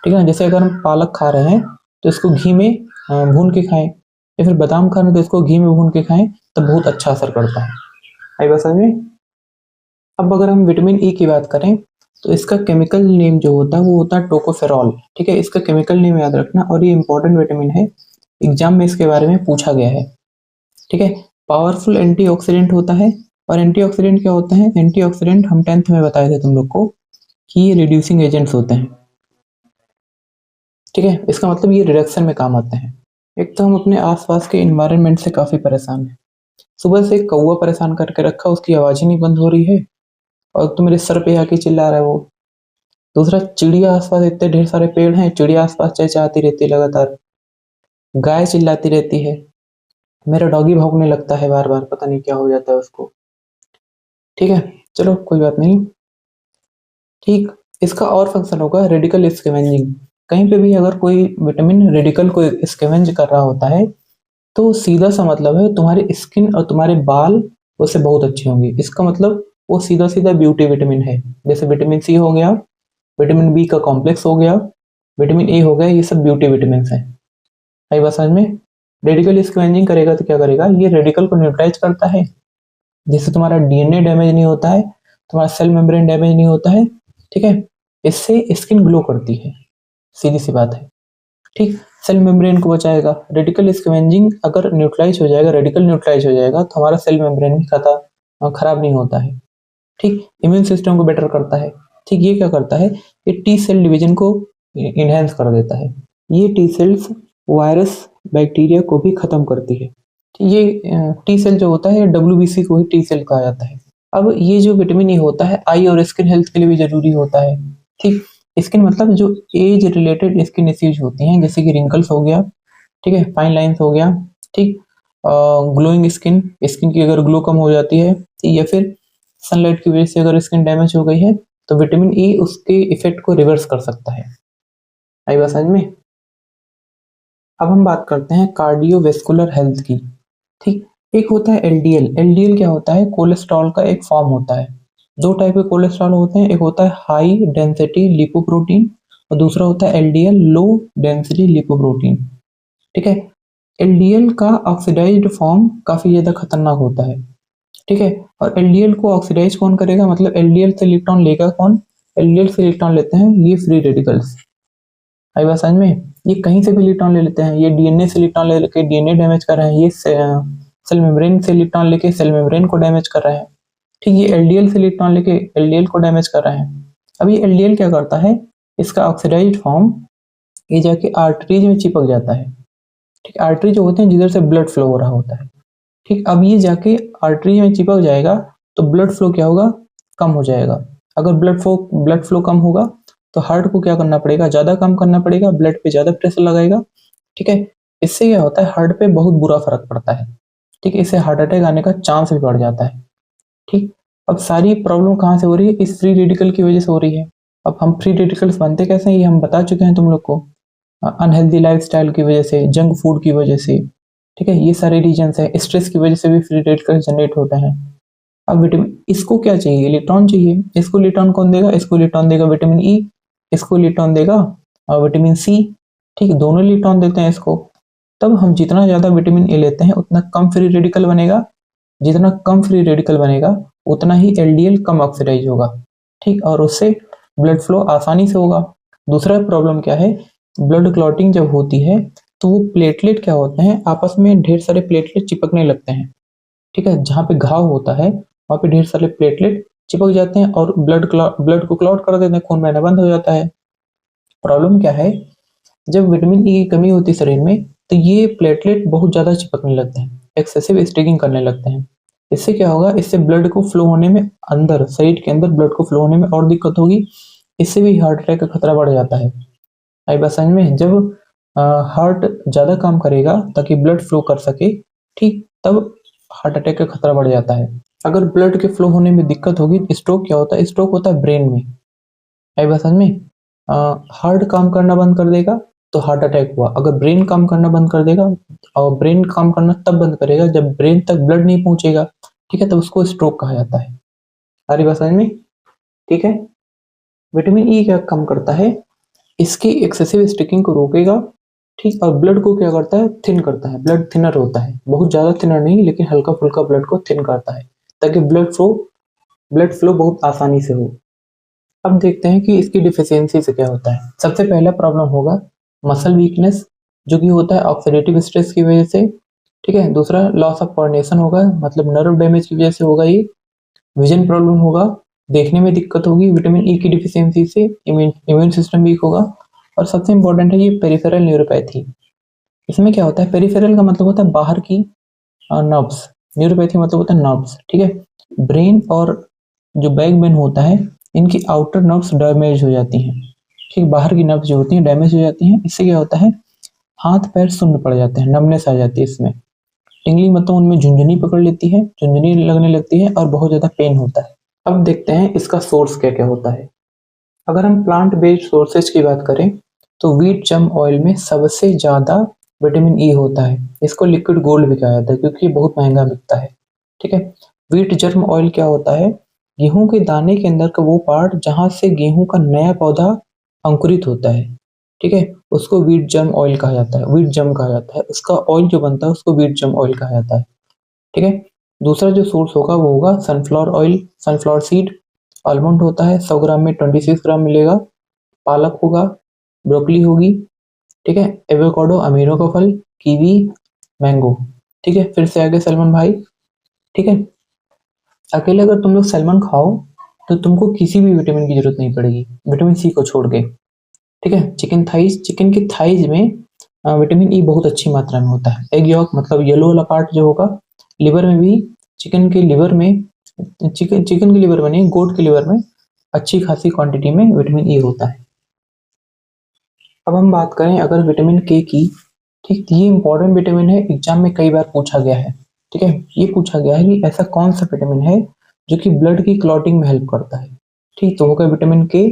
ठीक है ना? जैसे अगर हम पालक खा रहे हैं तो इसको घी में भून के खाएं, या फिर बादाम खा रहे हैं तो इसको घी में भून के खाएं, तो बहुत अच्छा असर करता है। आई बात समझ में? अब अगर हम विटामिन ई की बात करें तो इसका केमिकल नेम जो होता है वो होता है टोकोफेरॉल। ठीक है, इसका केमिकल नेम याद रखना, और ये इंपॉर्टेंट विटामिन है, एग्जाम में इसके बारे में पूछा गया है। ठीक है, पावरफुल एंटीऑक्सीडेंट होता है। और एंटीऑक्सीडेंट क्या होते हैं? एंटीऑक्सीडेंट हम 10th में बताए थे तुम लोग को कि ये रिड्यूसिंग एजेंट्स होते हैं। ठीक है, इसका मतलब ये रिडक्शन में काम आते हैं। एक तो हम अपने आसपास के इन्वायरमेंट से काफी परेशान हैं। सुबह से एक कौवा परेशान करके रखा, उसकी आवाज ही नहीं बंद हो रही है और तो मेरे सर पे आके चिल्ला रहा है वो। दूसरा, चिड़िया आसपास, इतने ढेर सारे पेड़ हैं, चिड़िया आसपास चहचहाती रहती है लगातार, गाय चिल्लाती रहती है, मेरा डॉगी भौंकने लगता है बार बार, पता नहीं क्या हो जाता है उसको। ठीक है, चलो कोई बात नहीं। ठीक, इसका और फंक्शन होगा रेडिकल स्कैवेंजिंग। कहीं पे भी अगर कोई विटामिन रेडिकल को स्कैवेंज कर रहा होता है तो सीधा सा मतलब है तुम्हारी स्किन और तुम्हारे बाल उससे बहुत अच्छे होंगे। इसका मतलब वो सीधा सीधा ब्यूटी विटामिन है। जैसे विटामिन सी हो गया, विटामिन बी का कॉम्प्लेक्स हो गया, विटामिन ए हो गया, ये सब ब्यूटी विटामिन हैं। आई बात समझ में? रेडिकल स्क्वेंजिंग करेगा तो क्या करेगा, ये रेडिकल को न्यूट्रलाइज करता है, जिससे तुम्हारा डीएनए डैमेज नहीं होता है, तुम्हारा सेल मेम्ब्रेन डैमेज नहीं होता है। ठीक है, इससे स्किन ग्लो करती है, सीधी सी बात है। ठीक, सेल मेम्ब्रेन को बचाएगा। रेडिकल स्कैवेंजिंग अगर न्यूट्रलाइज हो जाएगा, रेडिकल न्यूट्रलाइज हो जाएगा तो हमारा सेल मेम्ब्रेन भी खराब नहीं होता है। ठीक, इम्यून सिस्टम को बेटर करता है। ठीक, ये क्या करता है, ये टी सेल डिवीजन को इनहेंस कर देता है। ये टी सेल्स वायरस बैक्टीरिया को भी खत्म करती है। ये टी सेल जो होता है WBC को ही टी सेल कहा जाता है। अब ये जो विटामिन ए होता है आई और स्किन हेल्थ के लिए भी जरूरी होता है। ठीक, स्किन मतलब जो एज रिलेटेड स्किन इश्यूज होती हैं, जैसे कि रिंकल्स हो गया, ठीक है, फाइन लाइंस हो गया, ठीक, ग्लोइंग स्किन, स्किन की अगर ग्लो कम हो जाती है, या फिर सनलाइट की वजह से अगर स्किन डैमेज हो गई है, तो विटामिन ए उसके इफेक्ट को रिवर्स कर सकता है। आई बात समझ में? अब हम बात करते हैं कार्डियोवेस्कुलर हेल्थ की। ठीक, एक होता है एलडीएल। एलडीएल क्या होता है, कोलेस्ट्रॉल का एक फॉर्म होता है। दो टाइप के कोलेस्ट्रॉल होते हैं, एक होता है हाई डेंसिटी लिपोप्रोटीन और दूसरा होता है एलडीएल लो डेंसिटी लिपोप्रोटीन। ठीक है, एलडीएल का ऑक्सीडाइज्ड फॉर्म काफी ज्यादा खतरनाक होता है। ठीक है, और एलडीएल को ऑक्सीडाइज कौन करेगा, मतलब एलडीएल से इलेक्ट्रॉन लेगा कौन, एलडीएल से इलेक्ट्रॉन लेते हैं ये फ्री रेडिकल्स। आई बात समझ में? ये कहीं से भी इलेक्ट्रॉन ले लेते हैं, ये डीएनए से इलेक्ट्रॉन ले लेके डीएनए डैमेज कर रहे हैं, ये सेल मेम्ब्रेन से इलेक्ट्रॉन लेके सेल मेम्ब्रेन को डैमेज कर रहे हैं। ठीक, ये एलडीएल से इलेक्ट्रॉन लेके एलडीएल को डैमेज कर रहे हैं। अब ये एलडीएल क्या करता है, इसका ऑक्सीडाइज्ड फॉर्म ये जाके आर्टरीज में चिपक जाता है। ठीक, आर्टरी जो होते हैं जिधर से ब्लड फ्लो हो रहा होता है। ठीक, अब ये जाके आर्टरी में चिपक जाएगा तो ब्लड फ्लो क्या होगा, कम हो जाएगा। अगर ब्लड फ्लो कम होगा तो हार्ट को क्या करना पड़ेगा, ज्यादा काम करना पड़ेगा, ब्लड पे ज्यादा प्रेशर लगाएगा। ठीक है, इससे क्या होता है, हार्ट पे बहुत बुरा फर्क पड़ता है। ठीक है, इससे हार्ट अटैक आने का चांस भी बढ़ जाता है। ठीक, अब सारी प्रॉब्लम कहाँ से हो रही है, इस फ्री रेडिकल की वजह से हो रही है। अब हम फ्री रेडिकल्स बनते कैसे हैं ये हम बता चुके हैं तुम लोग को, अनहेल्दी लाइफस्टाइल की वजह से, जंक फूड की वजह से। ठीक है, ये सारे रीजंस है, स्ट्रेस की वजह से भी फ्री रेडिकल जनरेट होते हैं। अब विटामिन, इसको क्या चाहिए, इलेक्ट्रॉन चाहिए। इसको इलेक्ट्रॉन कौन देगा, इसको इलेक्ट्रॉन देगा विटामिन ई, इसको इलेक्ट्रॉन देगा विटामिन सी। ठीक, दोनों इलेक्ट्रॉन देते हैं इसको। तब हम जितना ज्यादा विटामिन ए लेते हैं उतना कम फ्री रेडिकल बनेगा, जितना कम फ्री रेडिकल बनेगा उतना ही एलडीएल कम ऑक्सीडाइज होगा। ठीक, और उससे ब्लड फ्लो आसानी से होगा। दूसरा प्रॉब्लम क्या है, ब्लड क्लॉटिंग जब होती है तो वो प्लेटलेट क्या होते हैं, आपस में ढेर सारे प्लेटलेट चिपकने लगते हैं। ठीक है, जहाँ पे घाव होता है वहाँ पे ढेर सारे प्लेटलेट चिपक जाते हैं और ब्लड को क्लॉट कर देते हैं, खून बहना बंद हो जाता है। प्रॉब्लम क्या है, जब विटामिन ई की कमी होती है शरीर में तो ये प्लेटलेट बहुत ज्यादा चिपकने लगते हैं, एक्सेसिव स्टिकिंग करने लगते हैं। इससे क्या होगा, इससे ब्लड को फ्लो होने में, अंदर शरीर के अंदर ब्लड को फ्लो होने में और दिक्कत होगी। इससे भी हार्ट अटैक का खतरा बढ़ जाता है। आई बात समझ में? जब हार्ट ज्यादा काम करेगा ताकि ब्लड फ्लो कर सके, ठीक, तब हार्ट अटैक का खतरा बढ़ जाता है। अगर ब्लड के फ्लो होने में दिक्कत होगी, स्ट्रोक क्या होता है, स्ट्रोक होता है ब्रेन में। आई बात समझ में? हार्ट काम करना बंद कर देगा तो हार्ट अटैक हुआ। अगर ब्रेन काम करना बंद कर देगा, और ब्रेन काम करना तब बंद करेगा जब ब्रेन तक ब्लड नहीं पहुंचेगा, ठीक है, तब उसको स्ट्रोक कहा जाता है। आ रही बात समझ में? ठीक है, विटामिन ई क्या काम करता है, इसकी एक्सेसिव स्टिकिंग को रोकेगा। ठीक, और ब्लड को क्या करता है, थिन करता है, ब्लड थिनर होता है, बहुत ज्यादा थिनर नहीं लेकिन हल्का फुल्का ब्लड को थिन करता है, ताकि ब्लड फ्लो बहुत आसानी से हो। अब देखते हैं कि इसकी डिफिशियंसी से क्या होता है। सबसे पहला प्रॉब्लम होगा मसल वीकनेस, जो कि होता है ऑक्सीडेटिव स्ट्रेस की वजह से। ठीक है, दूसरा लॉस ऑफ कोऑर्डिनेशन होगा, मतलब नर्व डैमेज की वजह से होगा ये। विजन प्रॉब्लम होगा, देखने में दिक्कत होगी विटामिन ई की डिफिशियंसी से, इम्यून सिस्टम वीक होगा। और सबसे इंपॉर्टेंट है ये पेरिफेरल न्यूरोपैथी। इसमें क्या होता है, पेरिफेरल का मतलब होता है बाहर की नर्व्स, न्यूरोपैथी मतलब होता है नर्व्स। ठीक है, ब्रेन और जो बैक बेन होता है इनकी आउटर नर्व्स डैमेज हो जाती हैं। ठीक, बाहर की नर्व्स जो होती हैं डैमेज हो जाती हैं। इससे क्या होता है, हाथ पैर सुन्न पड़ जाते हैं, नमनेस आ जाती है इसमें। टिंगलिंग मतलब उनमें झुंझुनी पकड़ लेती है, झुंझुनी लगने लगती है और बहुत ज्यादा पेन होता है। अब देखते हैं इसका सोर्स क्या क्या होता है। अगर हम प्लांट बेस्ड सोर्सेज की बात करें तो व्हीट जर्म ऑयल में सबसे ज्यादा विटामिन ई होता है। इसको लिक्विड गोल्ड भी कहा जाता है क्योंकि ये बहुत महंगा बिकता है। ठीक है, व्हीट जर्म ऑयल क्या होता है, गेहूं के दाने के अंदर का वो पार्ट जहां से गेहूं का नया पौधा अंकुरित होता है, ठीक है, उसको व्हीट जर्म ऑयल कहा जाता है, व्हीट जर्म कहा जाता है। उसका ऑयल जो बनता है उसको व्हीट जर्म ऑयल कहा जाता है, ठीक है। दूसरा जो सोर्स होगा वो होगा sunflower oil, sunflower seed. Almond होता है, 100 ग्राम में 26 ग्राम मिलेगा। पालक होगा, ब्रोकली होगी, ठीक है। एवोकाडो, अमीरो का फल, कीवी, मैंगो, ठीक है। फिर से आगे सलमान भाई, ठीक है। अकेले अगर तुम लोग सैल्मन खाओ तो तुमको किसी भी विटामिन की जरूरत नहीं पड़ेगी, विटामिन सी को छोड़ के, ठीक है। चिकन की थाइज में विटामिन ई बहुत अच्छी मात्रा में होता है। एग यॉक मतलब येलो वाला पार्ट जो होगा, लिवर में भी, चिकन के लिवर में, चिकन के लिवर में नहीं, गोट के लिवर में अच्छी खासी क्वांटिटी में विटामिन ई होता है। अब हम बात करें अगर विटामिन के की, ठीक, ये इंपॉर्टेंट विटामिन है, एग्जाम में कई बार पूछा गया है, ठीक है। ये पूछा गया है कि ऐसा कौन सा विटामिन है जो कि ब्लड की क्लॉटिंग में हेल्प करता है, ठीक, तो होगा विटामिन के।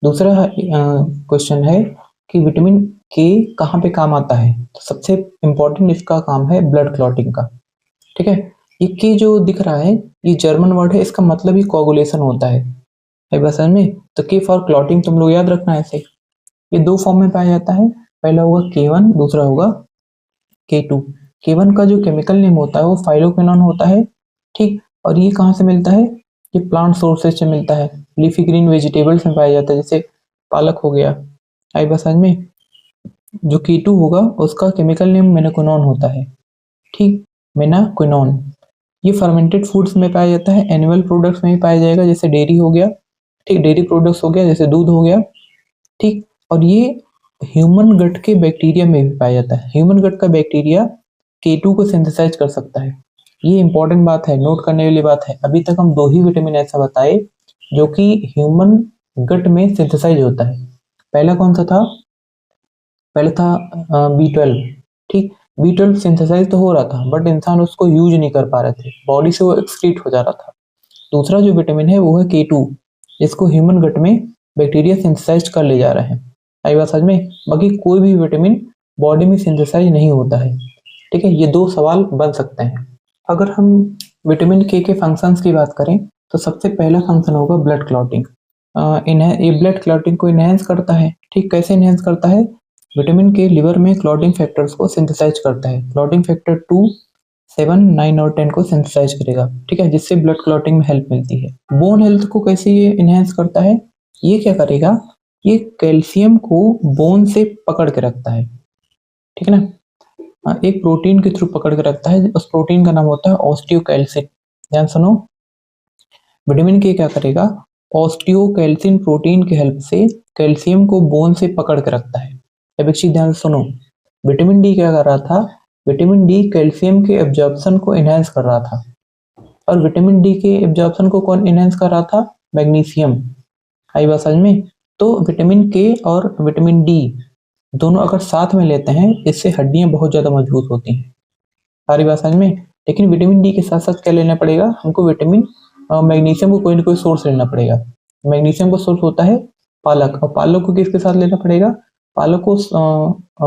दूसरा क्वेश्चन है कि विटामिन के कहाँ पे काम आता है, तो सबसे इंपॉर्टेंट इसका काम है ब्लड क्लॉटिंग का, ठीक है। ये के जो दिख रहा है ये जर्मन वर्ड है, इसका मतलब ही कोगुलेशन होता है बस में। तो के फॉर क्लॉटिंग तुम लोग याद रखना ऐसे। ये दो फॉर्म में पाया जाता है, पहला होगा K1, दूसरा होगा K2। K1 का जो केमिकल नेम होता है वो फाइलोक्विनोन होता है, ठीक। और ये कहाँ से मिलता है, ये प्लांट सोर्सेज से मिलता है, लीफी ग्रीन वेजिटेबल्स में पाया जाता है, जैसे पालक हो गया। आई बस में जो K2 होगा उसका केमिकल नेम मेनाक्विनोन होता है, ठीक, मेनाक्विनोन। ये फर्मेंटेड फूड्स में पाया जाता है, एनिमल प्रोडक्ट्स में भी पाया जाएगा, जैसे डेयरी हो गया, ठीक, डेयरी प्रोडक्ट्स हो गया, जैसे दूध हो गया, ठीक। और ये ह्यूमन गट के बैक्टीरिया में भी पाया जाता है, ह्यूमन गट का बैक्टीरिया K2 को सिंथेसाइज कर सकता है। ये इंपॉर्टेंट बात है, नोट करने वाली बात है। अभी तक हम दो ही विटामिन ऐसा बताए जो कि ह्यूमन गट में सिंथेसाइज होता है। पहला कौन सा था, पहले था B12, ठीक। B12 सिंथेसाइज तो हो रहा था बट इंसान उसको यूज नहीं कर पा रहे थे, बॉडी से वो एक्सक्रीट हो जा रहा था। दूसरा जो विटामिन है वो है K2, जिसको ह्यूमन गट में बैक्टीरिया सिंथेसाइज कर ले जा रहे हैं। आई बात समझ में। बाकी कोई भी विटामिन बॉडी में सिंथेसाइज नहीं होता है, ठीक है। ये दो सवाल बन सकते हैं। अगर हम विटामिन के फंक्शंस की बात करें तो सबसे पहला फंक्शन होगा ब्लड क्लॉटिंग। ये ब्लड क्लॉटिंग को इनहेंस करता है, ठीक। कैसे इनहेंस करता है, विटामिन के लिवर में क्लॉटिंग फैक्टर्स को सिंथेसाइज करता है, क्लॉटिंग फैक्टर 2, 7, 9 और 10 को सिंथेसाइज करेगा, ठीक है, जिससे ब्लड क्लॉटिंग में हेल्प मिलती है। बोन हेल्थ को कैसे ये इनहेंस करता है, ये क्या करेगा, ये कैल्शियम को बोन से पकड़ के रखता है, ठीक है ना। एक प्रोटीन के थ्रू पकड़ के रखता है, उस प्रोटीन का नाम होता है ऑस्टियोकैल्सिन। ध्यान सुनो, विटामिन के क्या करेगा, ऑस्टियोकैल्सिन प्रोटीन की हेल्प से कैल्शियम को बोन से पकड़ के रखता है। अब एक चीज ध्यान से सुनो, विटामिन डी क्या कर रहा था, विटामिन डी कैल्शियम के एब्जॉर्प्शन को इनहेंस कर रहा था। और विटामिन डी के एब्जॉर्प्शन को कौन इनहेंस कर रहा था, मैग्नीशियम। आई बात समझ में। तो विटामिन के और विटामिन डी दोनों अगर साथ में लेते हैं इससे हड्डियां बहुत ज्यादा मजबूत होती हैं। सारी बात समझ में। लेकिन विटामिन डी के साथ साथ क्या लेना पड़ेगा हमको, विटामिन मैग्नीशियम को कोई ना कोई सोर्स लेना पड़ेगा। मैग्नीशियम का सोर्स होता है पालक, और पालक को किसके साथ लेना पड़ेगा, पालक को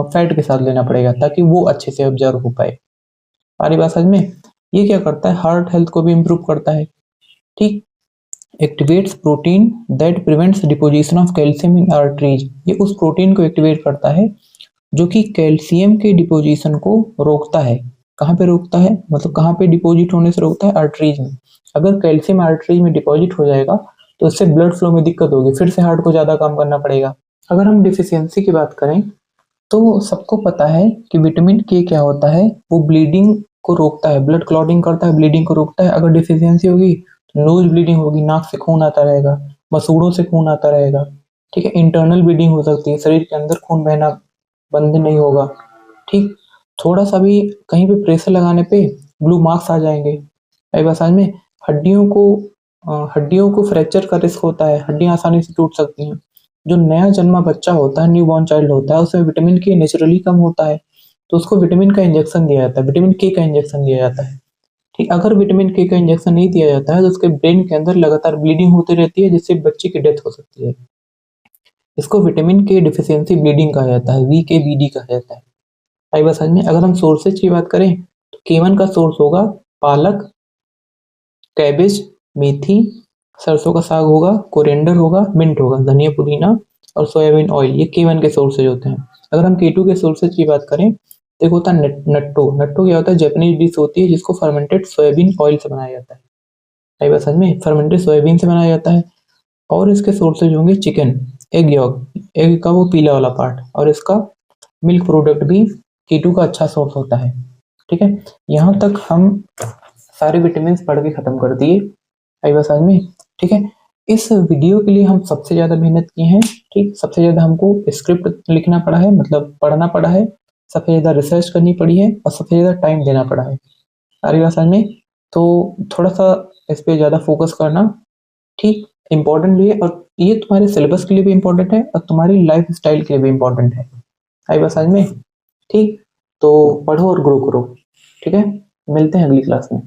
फैट के साथ लेना पड़ेगा ताकि वो अच्छे से ऑब्जर्व हो पाए। सारी बात समझ में। ये क्या करता है, हार्ट हेल्थ को भी इम्प्रूव करता है, ठीक। Activates protein that prevents deposition of calcium in arteries. ये उस प्रोटीन को एक्टिवेट करता है जो कि कैल्शियम के डिपोजिशन को रोकता है। कहाँ पे रोकता है, मतलब कहाँ पे डिपॉजिट होने से रोकता है, आर्टरीज में। अगर कैल्शियम आर्टरीज में डिपॉजिट हो जाएगा तो इससे ब्लड फ्लो में दिक्कत होगी, फिर से हार्ट को ज्यादा काम करना पड़ेगा। अगर हम डिफिशियंसी की बात करें तो सबको पता है कि विटामिन के क्या होता है, वो ब्लीडिंग को रोकता है, ब्लड क्लॉटिंग करता है, ब्लीडिंग को रोकता है। अगर डिफिशियंसी होगी तो नोज ब्लीडिंग होगी, नाक से खून आता रहेगा, मसूड़ों से खून आता रहेगा, ठीक है। इंटरनल ब्लीडिंग हो सकती है, शरीर के अंदर खून बहना बंद नहीं होगा, ठीक। थोड़ा सा भी कहीं पे प्रेशर लगाने पे ब्लू मार्क्स आ जाएंगे। आई बात समझ में। हड्डियों को फ्रैक्चर का रिस्क होता है, हड्डियां आसानी से टूट सकती हैं। जो नया जन्मा बच्चा होता है, न्यू बॉर्न चाइल्ड होता है, उसमें विटामिन के नेचुरली कम होता है, तो उसको विटामिन का इंजेक्शन दिया जाता है, विटामिन के का इंजेक्शन दिया जाता है, ठीक। अगर विटामिन के का इंजेक्शन नहीं दिया जाता है तो उसके ब्रेन के अंदर लगातार ब्लीडिंग होती रहती है, जिससे बच्चे की डेथ हो सकती है। इसको विटामिन के डिफिशियंसी ब्लीडिंग कहा जाता है, VKBD कहा जाता है। आई बात समझ में। अगर हम सोर्सेज की बात करें तो K1 का सोर्स होगा पालक, कैबेज, मेथी, सरसों का साग होगा, कोरिएंडर होगा, मिंट होगा, धनिया पुदीना और सोयाबीन ऑयल, ये K1 के सोर्सेज होते हैं। अगर हम K2 के सोर्सेज की बात करें तो एक होता है नट्टो। नट्टो क्या होता है, जापानीज डिश होती है जिसको फर्मेंटेड सोयाबीन ऑयल से बनाया जाता है। आई बात समझ में, फर्मेंटेड सोयाबीन से बनाया जाता है। और इसके सोर्सेज होंगे चिकन, एग यॉक, एग का वो पीला वाला पार्ट, और इसका मिल्क प्रोडक्ट भी K2 का अच्छा सोर्स होता है। ठीक है, यहाँ तक हम सारे विटामिन पढ़ के खत्म कर दिए। आई बात समझ में। ठीक है, इस वीडियो के लिए हम सबसे ज्यादा मेहनत किए हैं। ठीक, सबसे ज्यादा हमको स्क्रिप्ट लिखना पड़ा है, मतलब पढ़ना पड़ा है, सबसे ज्यादा रिसर्च करनी पड़ी है और सबसे ज्यादा टाइम देना पड़ा है। आ रही बात समझ में। तो थोड़ा सा इस पे ज्यादा फोकस करना, ठीक, इम्पोर्टेंट भी है, और ये तुम्हारे सिलेबस के लिए भी इम्पोर्टेंट है और तुम्हारी लाइफ स्टाइल के लिए भी इम्पोर्टेंट है। आई बात समझ में। ठीक, तो पढ़ो और ग्रो करो। ठीक है, मिलते हैं अगली क्लास में।